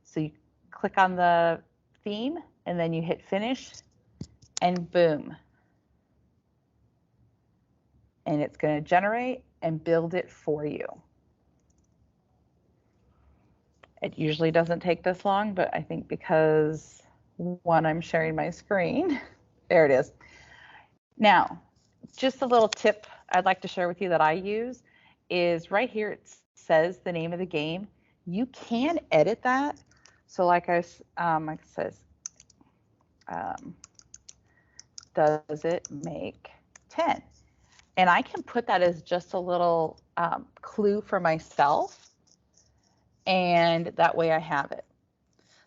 So you click on the theme and then you hit finish and boom. And it's going to generate and build it for you. It usually doesn't take this long, but I think because one, I'm sharing my screen. There it is. Now, just a little tip I'd like to share with you that I use is right here it says the name of the game. You can edit that. So like it says, does it make 10? And I can put that as just a little clue for myself. And that way I have it.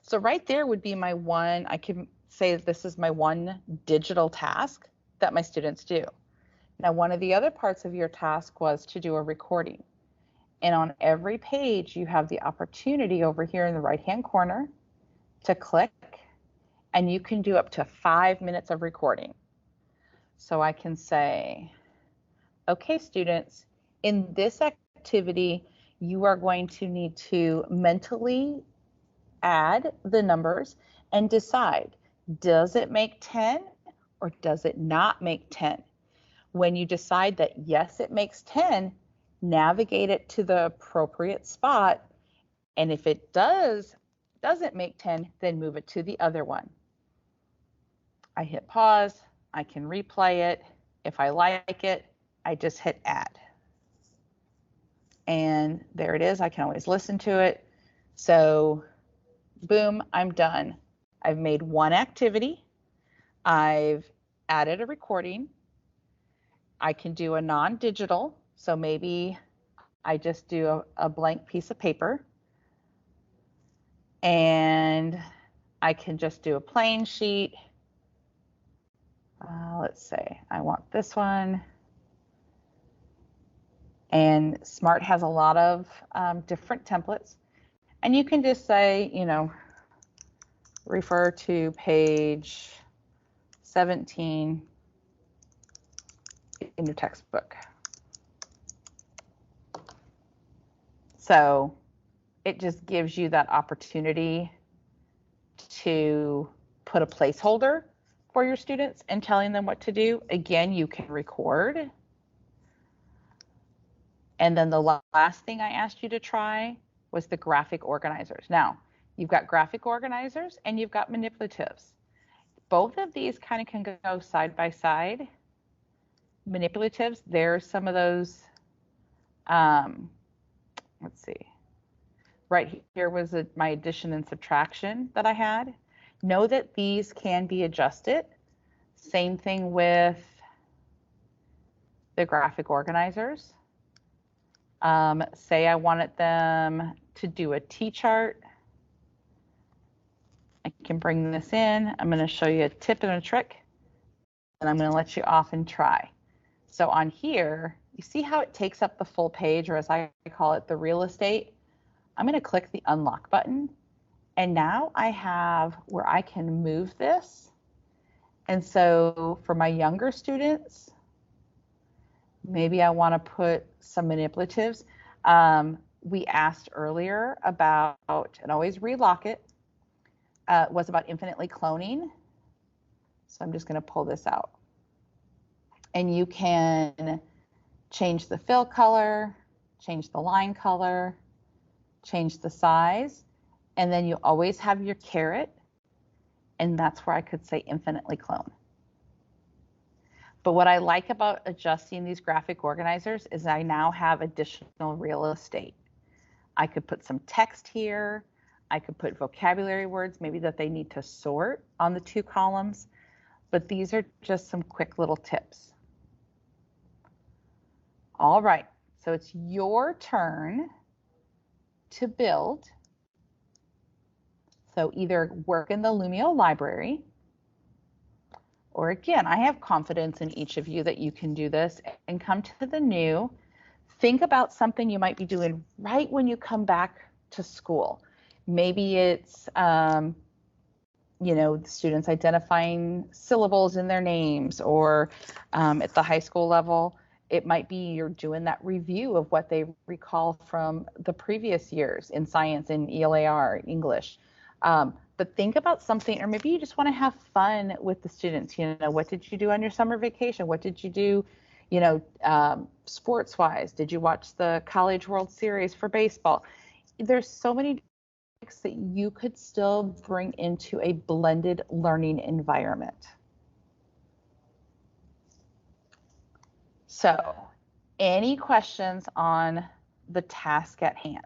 So right there would be my one, I can say that this is my one digital task that my students do. Now, one of the other parts of your task was to do a recording. And on every page, you have the opportunity over here in the right-hand corner to click, and you can do up to 5 minutes of recording. So I can say, okay, students, in this activity, you are going to need to mentally add the numbers and decide, does it make 10 or does it not make 10? When you decide that yes, it makes 10, navigate it to the appropriate spot. And if it doesn't make 10, then move it to the other one. I hit pause, I can replay it. If I like it, I just hit add. And there it is. I can always listen to it. So boom, I'm done. I've made one activity. I've added a recording. I can do a non-digital. So maybe I just do a blank piece of paper. And I can just do a plain sheet. Let's say I want this one. And Smart has a lot of different templates. And you can just say, you know, refer to page 17 in your textbook. So it just gives you that opportunity to put a placeholder for your students and telling them what to do. Again, you can record. And then the last thing I asked you to try was the graphic organizers. Now, you've got graphic organizers and you've got manipulatives. Both of these kind of can go side by side. Manipulatives, there's some of those, let's see. Right here was my addition and subtraction that I had. Know that these can be adjusted. Same thing with the graphic organizers. Say I wanted them to do a T-chart. I can bring this in. I'm going to show you a tip and a trick, and I'm going to let you off and try. So on here, you see how it takes up the full page, or as I call it, the real estate? I'm going to click the unlock button, and now I have where I can move this. And so for my younger students, maybe I want to put some manipulatives. We asked earlier about, and always relock it, was about infinitely cloning. So I'm just going to pull this out. And you can change the fill color, change the line color, change the size, and then you always have your caret, and that's where I could say infinitely clone. But what I like about adjusting these graphic organizers is I now have additional real estate. I could put some text here. I could put vocabulary words, maybe that they need to sort on the 2 columns. But these are just some quick little tips. All right, so it's your turn to build. So either work in the Lumio library, or again, I have confidence in each of you that you can do this, and come to the new. Think about something you might be doing right when you come back to school. Maybe it's, you know, the students identifying syllables in their names, or at the high school level, it might be you're doing that review of what they recall from the previous years in science, in ELAR, English. But think about something, or maybe you just want to have fun with the students. You know, what did you do on your summer vacation? What did you do, you know, sports-wise? Did you watch the College World Series for baseball? There's so many that you could still bring into a blended learning environment. So, any questions on the task at hand?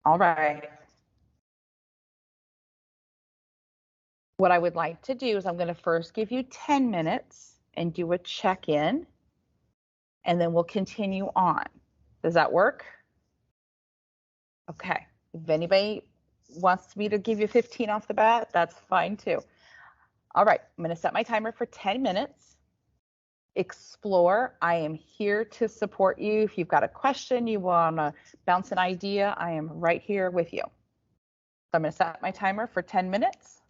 All right. What I would like to do is I'm going to first give you 10 minutes and do a check-in, and then we'll continue on. Does that work? Okay. If anybody wants me to give you 15 off the bat, that's fine too. All right, I'm going to set my timer for 10 minutes. Explore. I am here to support you. If you've got a question, you want to bounce an idea, I am right here with you. So I'm going to set my timer for 10 minutes.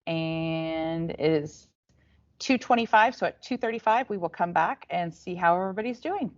And it is 2:25, so at 2:35, we will come back and see how everybody's doing.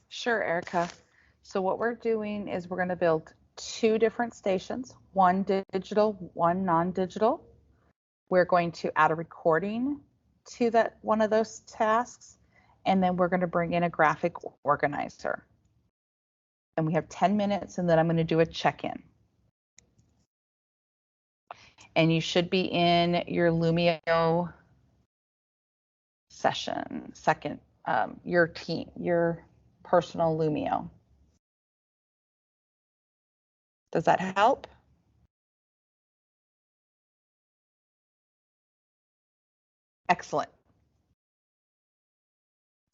Sure, Erica. So what we're doing is we're going to build two different stations, one digital, one non-digital. We're going to add a recording to that one of those tasks, and then we're going to bring in a graphic organizer. And we have 10 minutes, and then I'm going to do a check-in. And you should be in your Lumio session, your personal Lumio. Does that help? Excellent.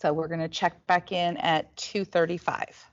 So we're going to check back in at 2:35.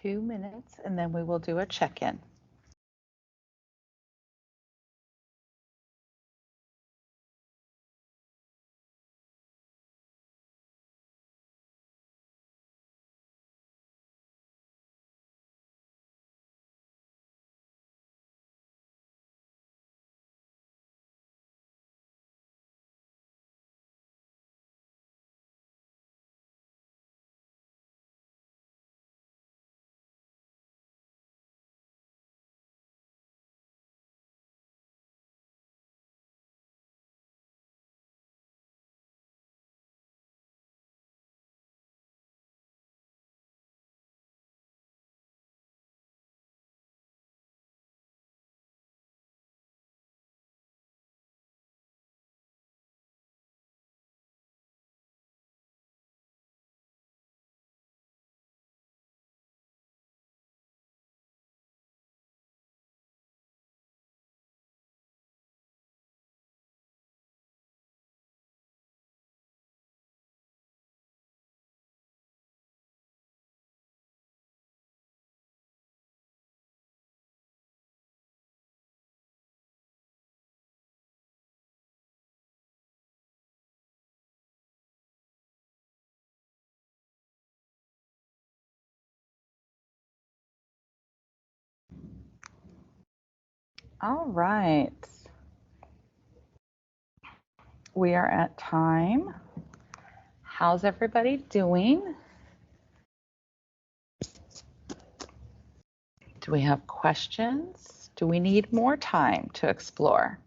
2 minutes and then we will do a check-in. All right. We are at time. How's everybody doing? Do we have questions? Do we need more time to explore?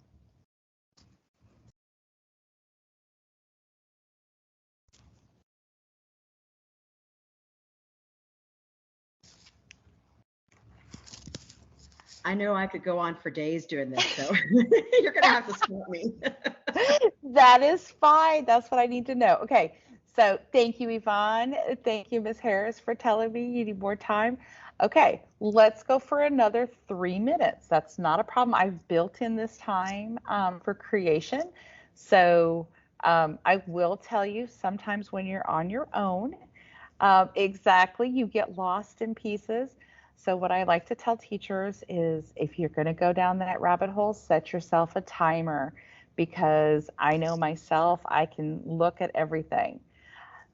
I know I could go on for days doing this, so you're going to have to stop me. That is fine. That's what I need to know. Okay. So thank you, Yvonne. Thank you, Ms. Harris, for telling me you need more time. Okay, let's go for another 3 minutes. That's not a problem. I've built in this time for creation. So I will tell you sometimes when you're on your own, exactly, you get lost in pieces. So what I like to tell teachers is if you're going to go down that rabbit hole, set yourself a timer because I know myself, I can look at everything.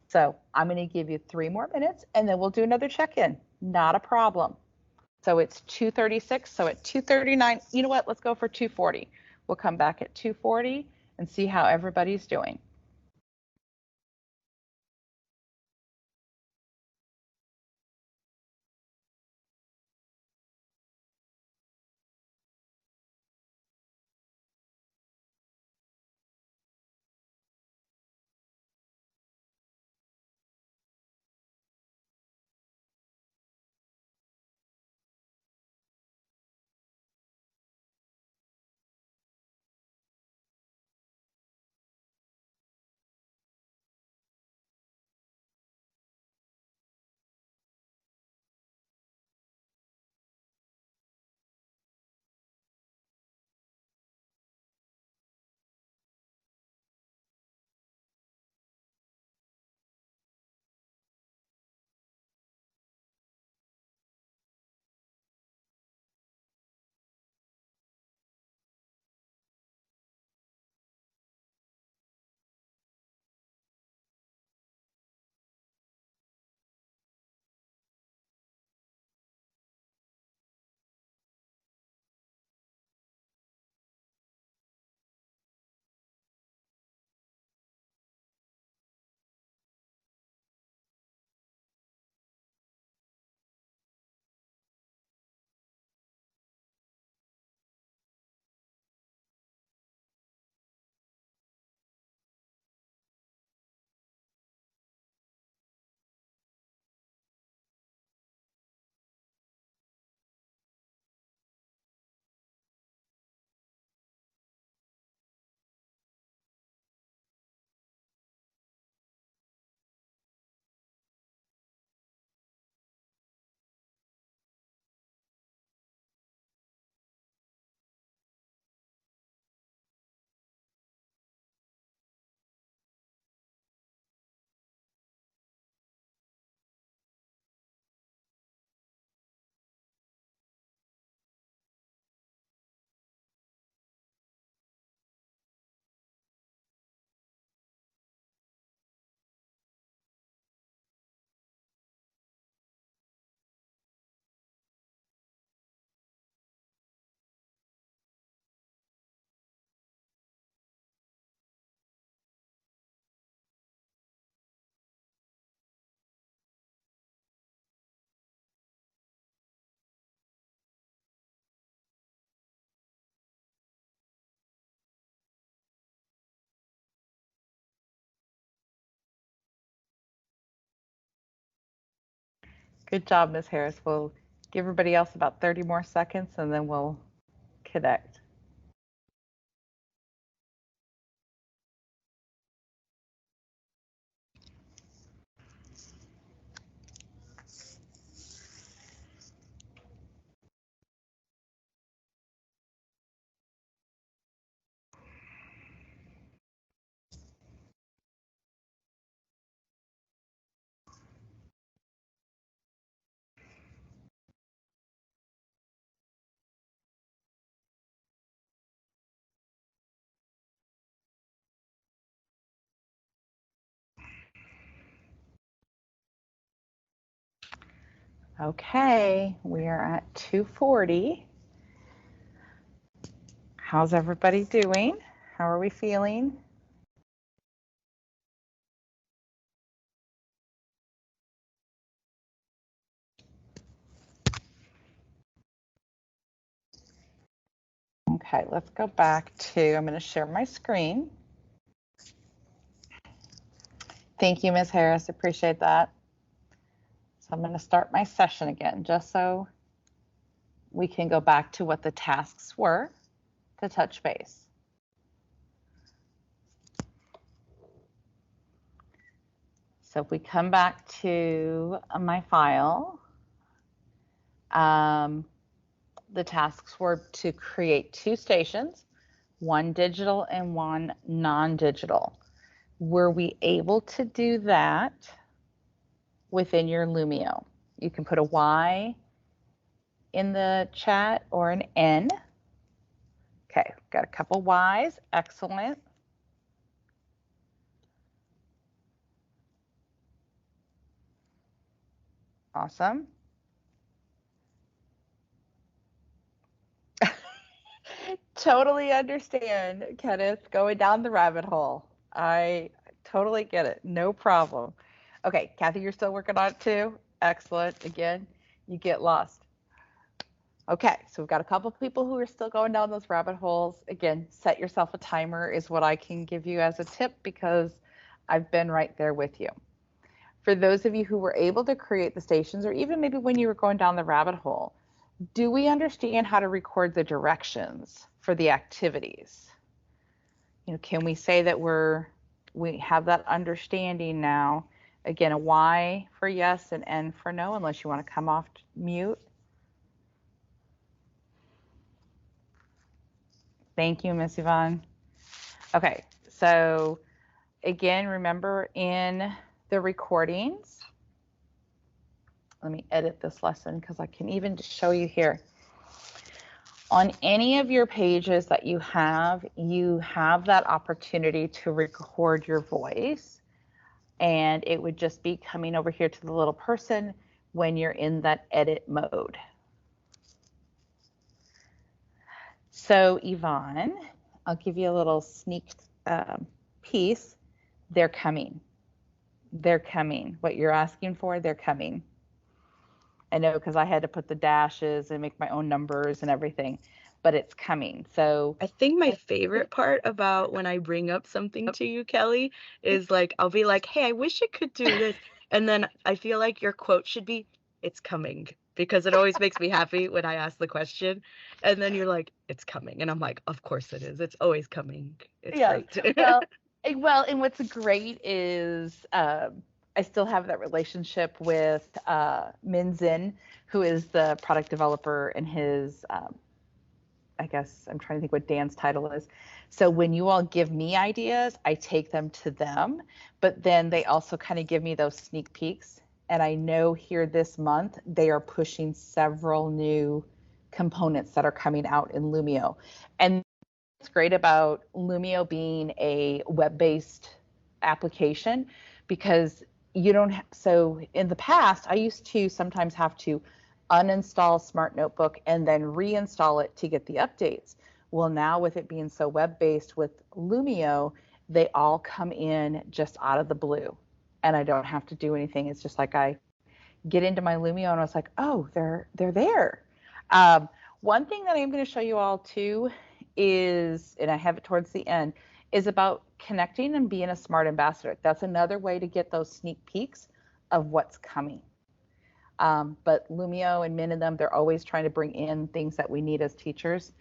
So I'm going to give you 3 more minutes and then we'll do another check-in. Not a problem. So it's 2:36. So at 2:39, you know what? Let's go for 2:40. We'll come back at 2:40 and see how everybody's doing. Good job, Ms. Harris. We'll give everybody else about 30 more seconds and then we'll connect. Okay, we are at 2:40. How's everybody doing? How are we feeling? Okay, let's go back to, I'm going to share my screen. Thank you, Ms. Harris. Appreciate that. So I'm going to start my session again, just so we can go back to what the tasks were to touch base. So if we come back to my file, the tasks were to create 2 stations, one digital and one non-digital. Were we able to do that within your Lumio? You can put a Y in the chat or an N. Okay, got a couple Y's, excellent. Awesome. Totally understand, Kenneth, going down the rabbit hole. I totally get it, no problem. Okay, Kathy, you're still working on it too? Excellent, again, you get lost. Okay, so we've got a couple people who are still going down those rabbit holes. Again, set yourself a timer is what I can give you as a tip because I've been right there with you. For those of you who were able to create the stations, or even maybe when you were going down the rabbit hole, do we understand how to record the directions for the activities? You know, can we say that we have that understanding now? Again, a Y for yes and N for no, unless you want to come off mute. Thank you, Miss Yvonne. Okay, so again, remember in the recordings, let me edit this lesson because I can even just show you here. On any of your pages that you have that opportunity to record your voice, and it would just be coming over here to the little person when you're in that edit mode. So Yvonne, I'll give you a little sneak piece. They're coming. They're coming. What you're asking for, they're coming. I know because I had to put the dashes and make my own numbers and everything, but it's coming. So I think my favorite part about when I bring up something to you, Kelly, is like, I'll be like, hey, I wish it could do this. And then I feel like your quote should be, it's coming, because it always makes me happy when I ask the question. And then you're like, it's coming. And I'm like, of course it is. It's always coming. It's great. Well, and what's great is I still have that relationship with Min Zin, who is the product developer, and his, I guess I'm trying to think what Dan's title is. So when you all give me ideas, I take them to them, but then they also kind of give me those sneak peeks. And I know here this month, they are pushing several new components that are coming out in Lumio. And what's great about Lumio being a web-based application, because you don't so in the past I used to sometimes have to uninstall Smart Notebook and then reinstall it to get the updates. Well, now with it being so web-based with Lumio, they all come in just out of the blue and I don't have to do anything. It's just like I get into my Lumio and I was like, oh, they're there. One thing that I'm going to show you all too is, and I have it towards the end, is about connecting and being a smart ambassador. That's another way to get those sneak peeks of what's coming. But Lumio and Min and them, they're always trying to bring in things that we need as teachers.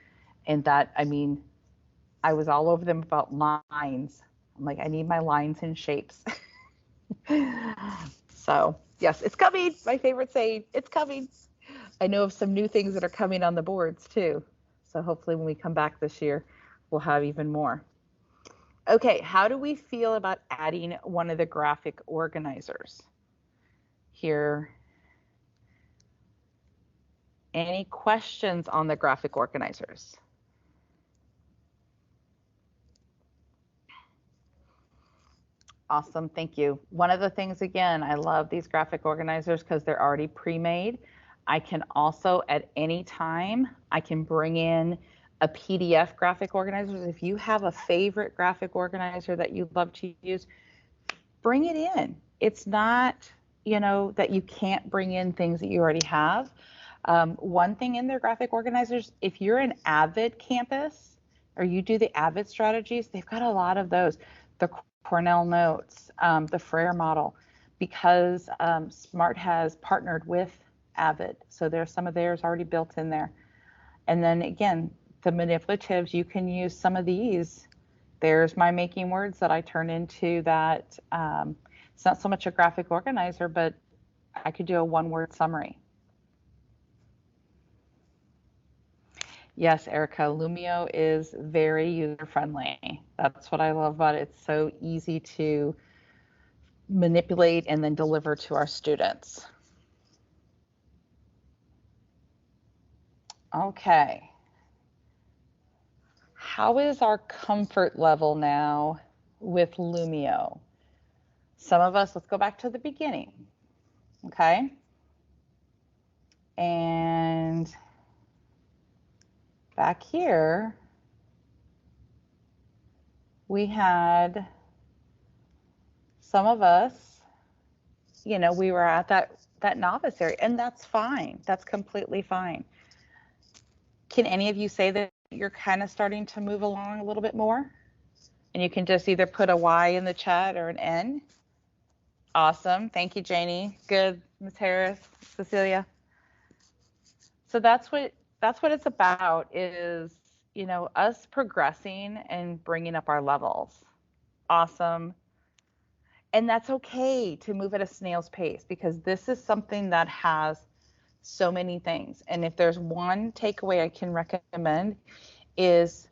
And that, I mean, I was all over them about lines. I'm like, I need my lines and shapes. So, yes, it's coming. My favorite saying, it's coming. I know of some new things that are coming on the boards too. So hopefully when we come back this year, we'll have even more. Okay, how do we feel about adding one of the graphic organizers here? Any questions on the graphic organizers? Awesome, thank you. One of the things, again, I love these graphic organizers because they're already pre-made. I can also, at any time, I can bring in a PDF graphic organizer. If you have a favorite graphic organizer that you love to use, bring it in. It's not, that you can't bring in things that you already have. One thing in their graphic organizers, if you're an Avid campus or you do the Avid strategies, they've got a lot of those. The Cornell Notes, the Frere model, because Smart has partnered with Avid. So there's some of theirs already built in there. And then again, the manipulatives, you can use some of these. There's my making words that I turn into that. It's not so much a graphic organizer, but I could do a one-word summary. Yes, Erica, Lumio is very user-friendly. That's what I love about it. It's so easy to manipulate and then deliver to our students. Okay. How is our comfort level now with Lumio? Some of us, let's go back to the beginning, okay? And back here, we had some of us, we were at that novice area, and that's fine. That's completely fine. Can any of you say that you're kind of starting to move along a little bit more? And you can just either put a Y in the chat or an N. Awesome. Thank you, Janie. Good, Ms. Harris, Cecilia. So that's what it's about is, us progressing and bringing up our levels. Awesome. And that's okay to move at a snail's pace because this is something that has so many things. And if there's one takeaway I can recommend is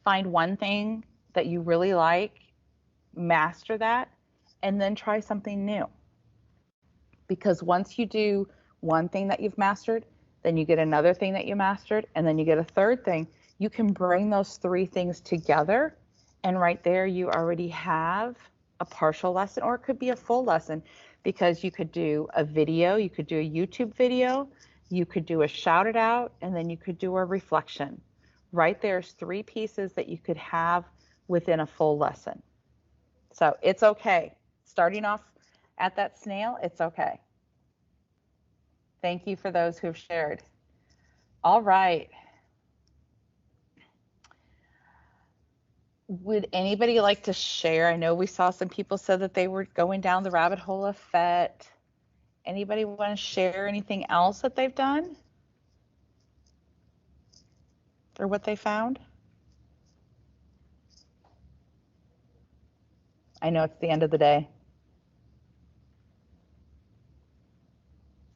find one thing that you really like, master that, and then try something new. Because once you do one thing that you've mastered, then you get another thing that you mastered, and then you get a third thing, you can bring those three things together. And right there, you already have a partial lesson, or it could be a full lesson because you could do a video, you could do a YouTube video, you could do a shout it out, and then you could do a reflection. Right there's three pieces that you could have within a full lesson. So it's okay. Starting off at that snail, it's okay. Thank you for those who have shared. All right. Would anybody like to share? I know we saw some people said that they were going down the rabbit hole of FET. Anybody want to share anything else that they've done? Or what they found? I know it's the end of the day.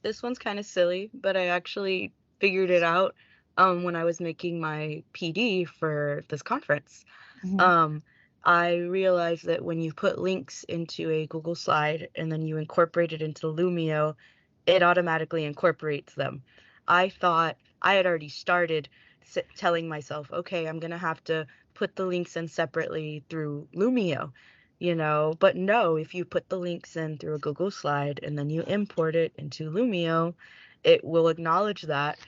This one's kind of silly, but I actually figured it out when I was making my PD for this conference. Mm-hmm. I realized that when you put links into a Google slide and then you incorporate it into Lumio, it automatically incorporates them. I thought I had already started telling myself, okay, I'm going to have to put the links in separately through Lumio, but no, if you put the links in through a Google slide and then you import it into Lumio, it will acknowledge that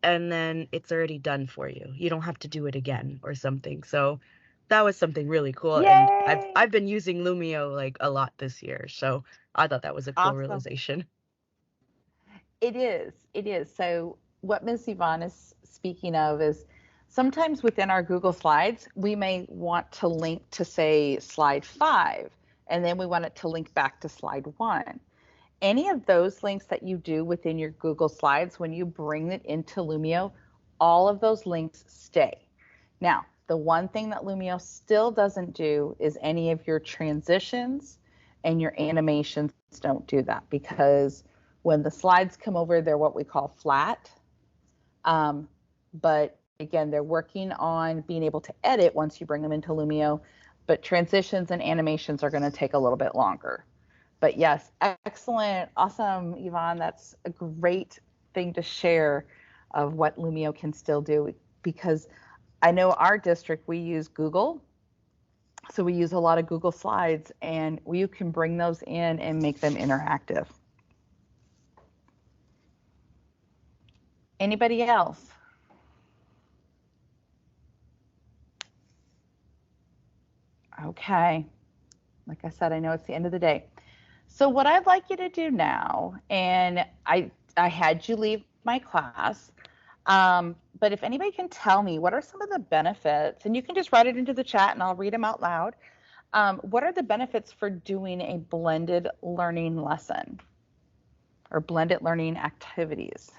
and then it's already done for you. You don't have to do it again or something. So that was something really cool. Yay! And I've been using Lumio like a lot this year. So I thought that was a cool Awesome. realization. It is. So what Ms. Yvonne is speaking of is sometimes within our Google Slides, we may want to link to say slide 5, and then we want it to link back to slide 1. any of those links that you do within your Google Slides, when you bring it into Lumio, all of those links stay. Now, the one thing that Lumio still doesn't do is any of your transitions and your animations don't do that, because when the slides come over, they're what we call flat. But again, they're working on being able to edit once you bring them into Lumio, but transitions and animations are going to take a little bit longer. But yes, excellent, awesome, Yvonne. That's a great thing to share of what Lumio can still do, because I know our district, we use Google. So we use a lot of Google Slides, and you can bring those in and make them interactive. Anybody else? Okay. Like I said, I know it's the end of the day. So what I'd like you to do now, and I had you leave my class, but if anybody can tell me what are some of the benefits, and you can just write it into the chat and I'll read them out loud. What are the benefits for doing a blended learning lesson or blended learning activities?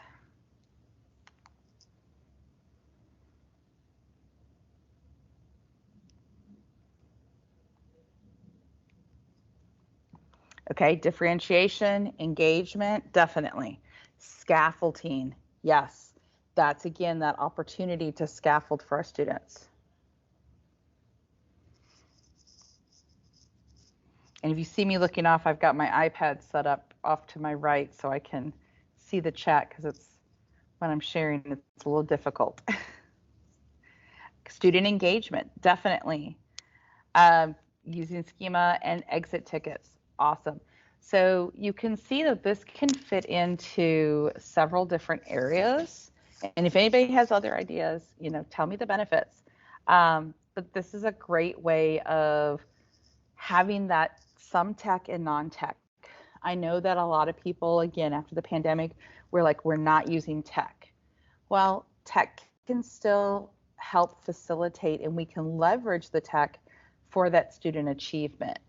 Okay, differentiation, engagement, definitely. Scaffolding, yes. That's again that opportunity to scaffold for our students. And if you see me looking off, I've got my iPad set up off to my right so I can see the chat, because it's when I'm sharing, it's a little difficult. Student engagement, definitely. Using schema and exit tickets, awesome. So you can see that this can fit into several different areas. And if anybody has other ideas, tell me the benefits. But this is a great way of having that some tech and non-tech. I know that a lot of people, again, after the pandemic, we're not using tech. Well, tech can still help facilitate, and we can leverage the tech for that student achievement.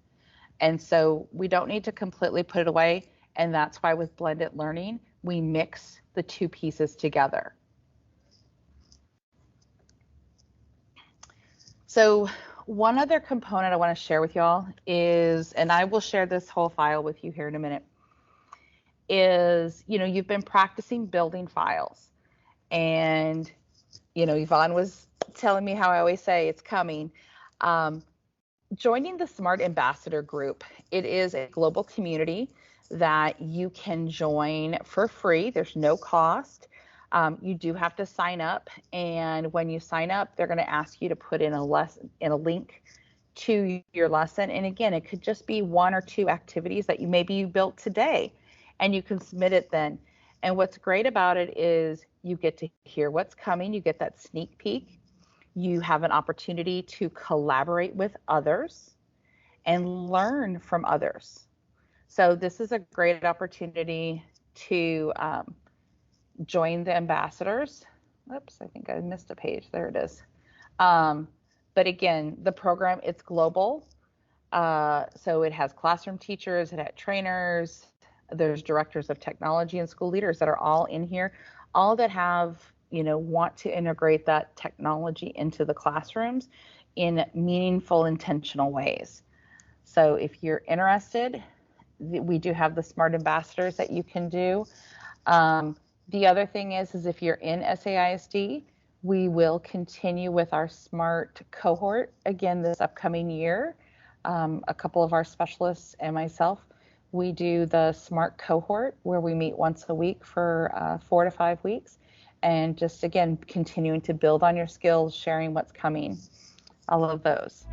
And so we don't need to completely put it away. And that's why with blended learning, we mix the two pieces together. So one other component I want to share with y'all is, and I will share this whole file with you here in a minute, is, you've been practicing building files. And, Yvonne was telling me how I always say it's coming. Joining the Smart Ambassador group, it is a global community that you can join for free. There's no cost. You do have to sign up, and when you sign up, they're going to ask you to put in a link to your lesson. And again, it could just be one or two activities that you built today, and you can submit it then. And what's great about it is you get to hear what's coming. You get that sneak peek. You have an opportunity to collaborate with others and learn from others. So this is a great opportunity to join the ambassadors. Oops, I think I missed a page. There it is. But again, the program, it's global. So it has classroom teachers, it has trainers, there's directors of technology and school leaders that are all in here, all that have want to integrate that technology into the classrooms in meaningful, intentional ways. So if you're interested, we do have the Smart Ambassadors that you can do. The other thing is if you're in SAISD, we will continue with our SMART cohort again this upcoming year. A couple of our specialists and myself, we do the SMART cohort where we meet once a week for 4 to 5 weeks. And just, again, continuing to build on your skills, sharing what's coming. All of those.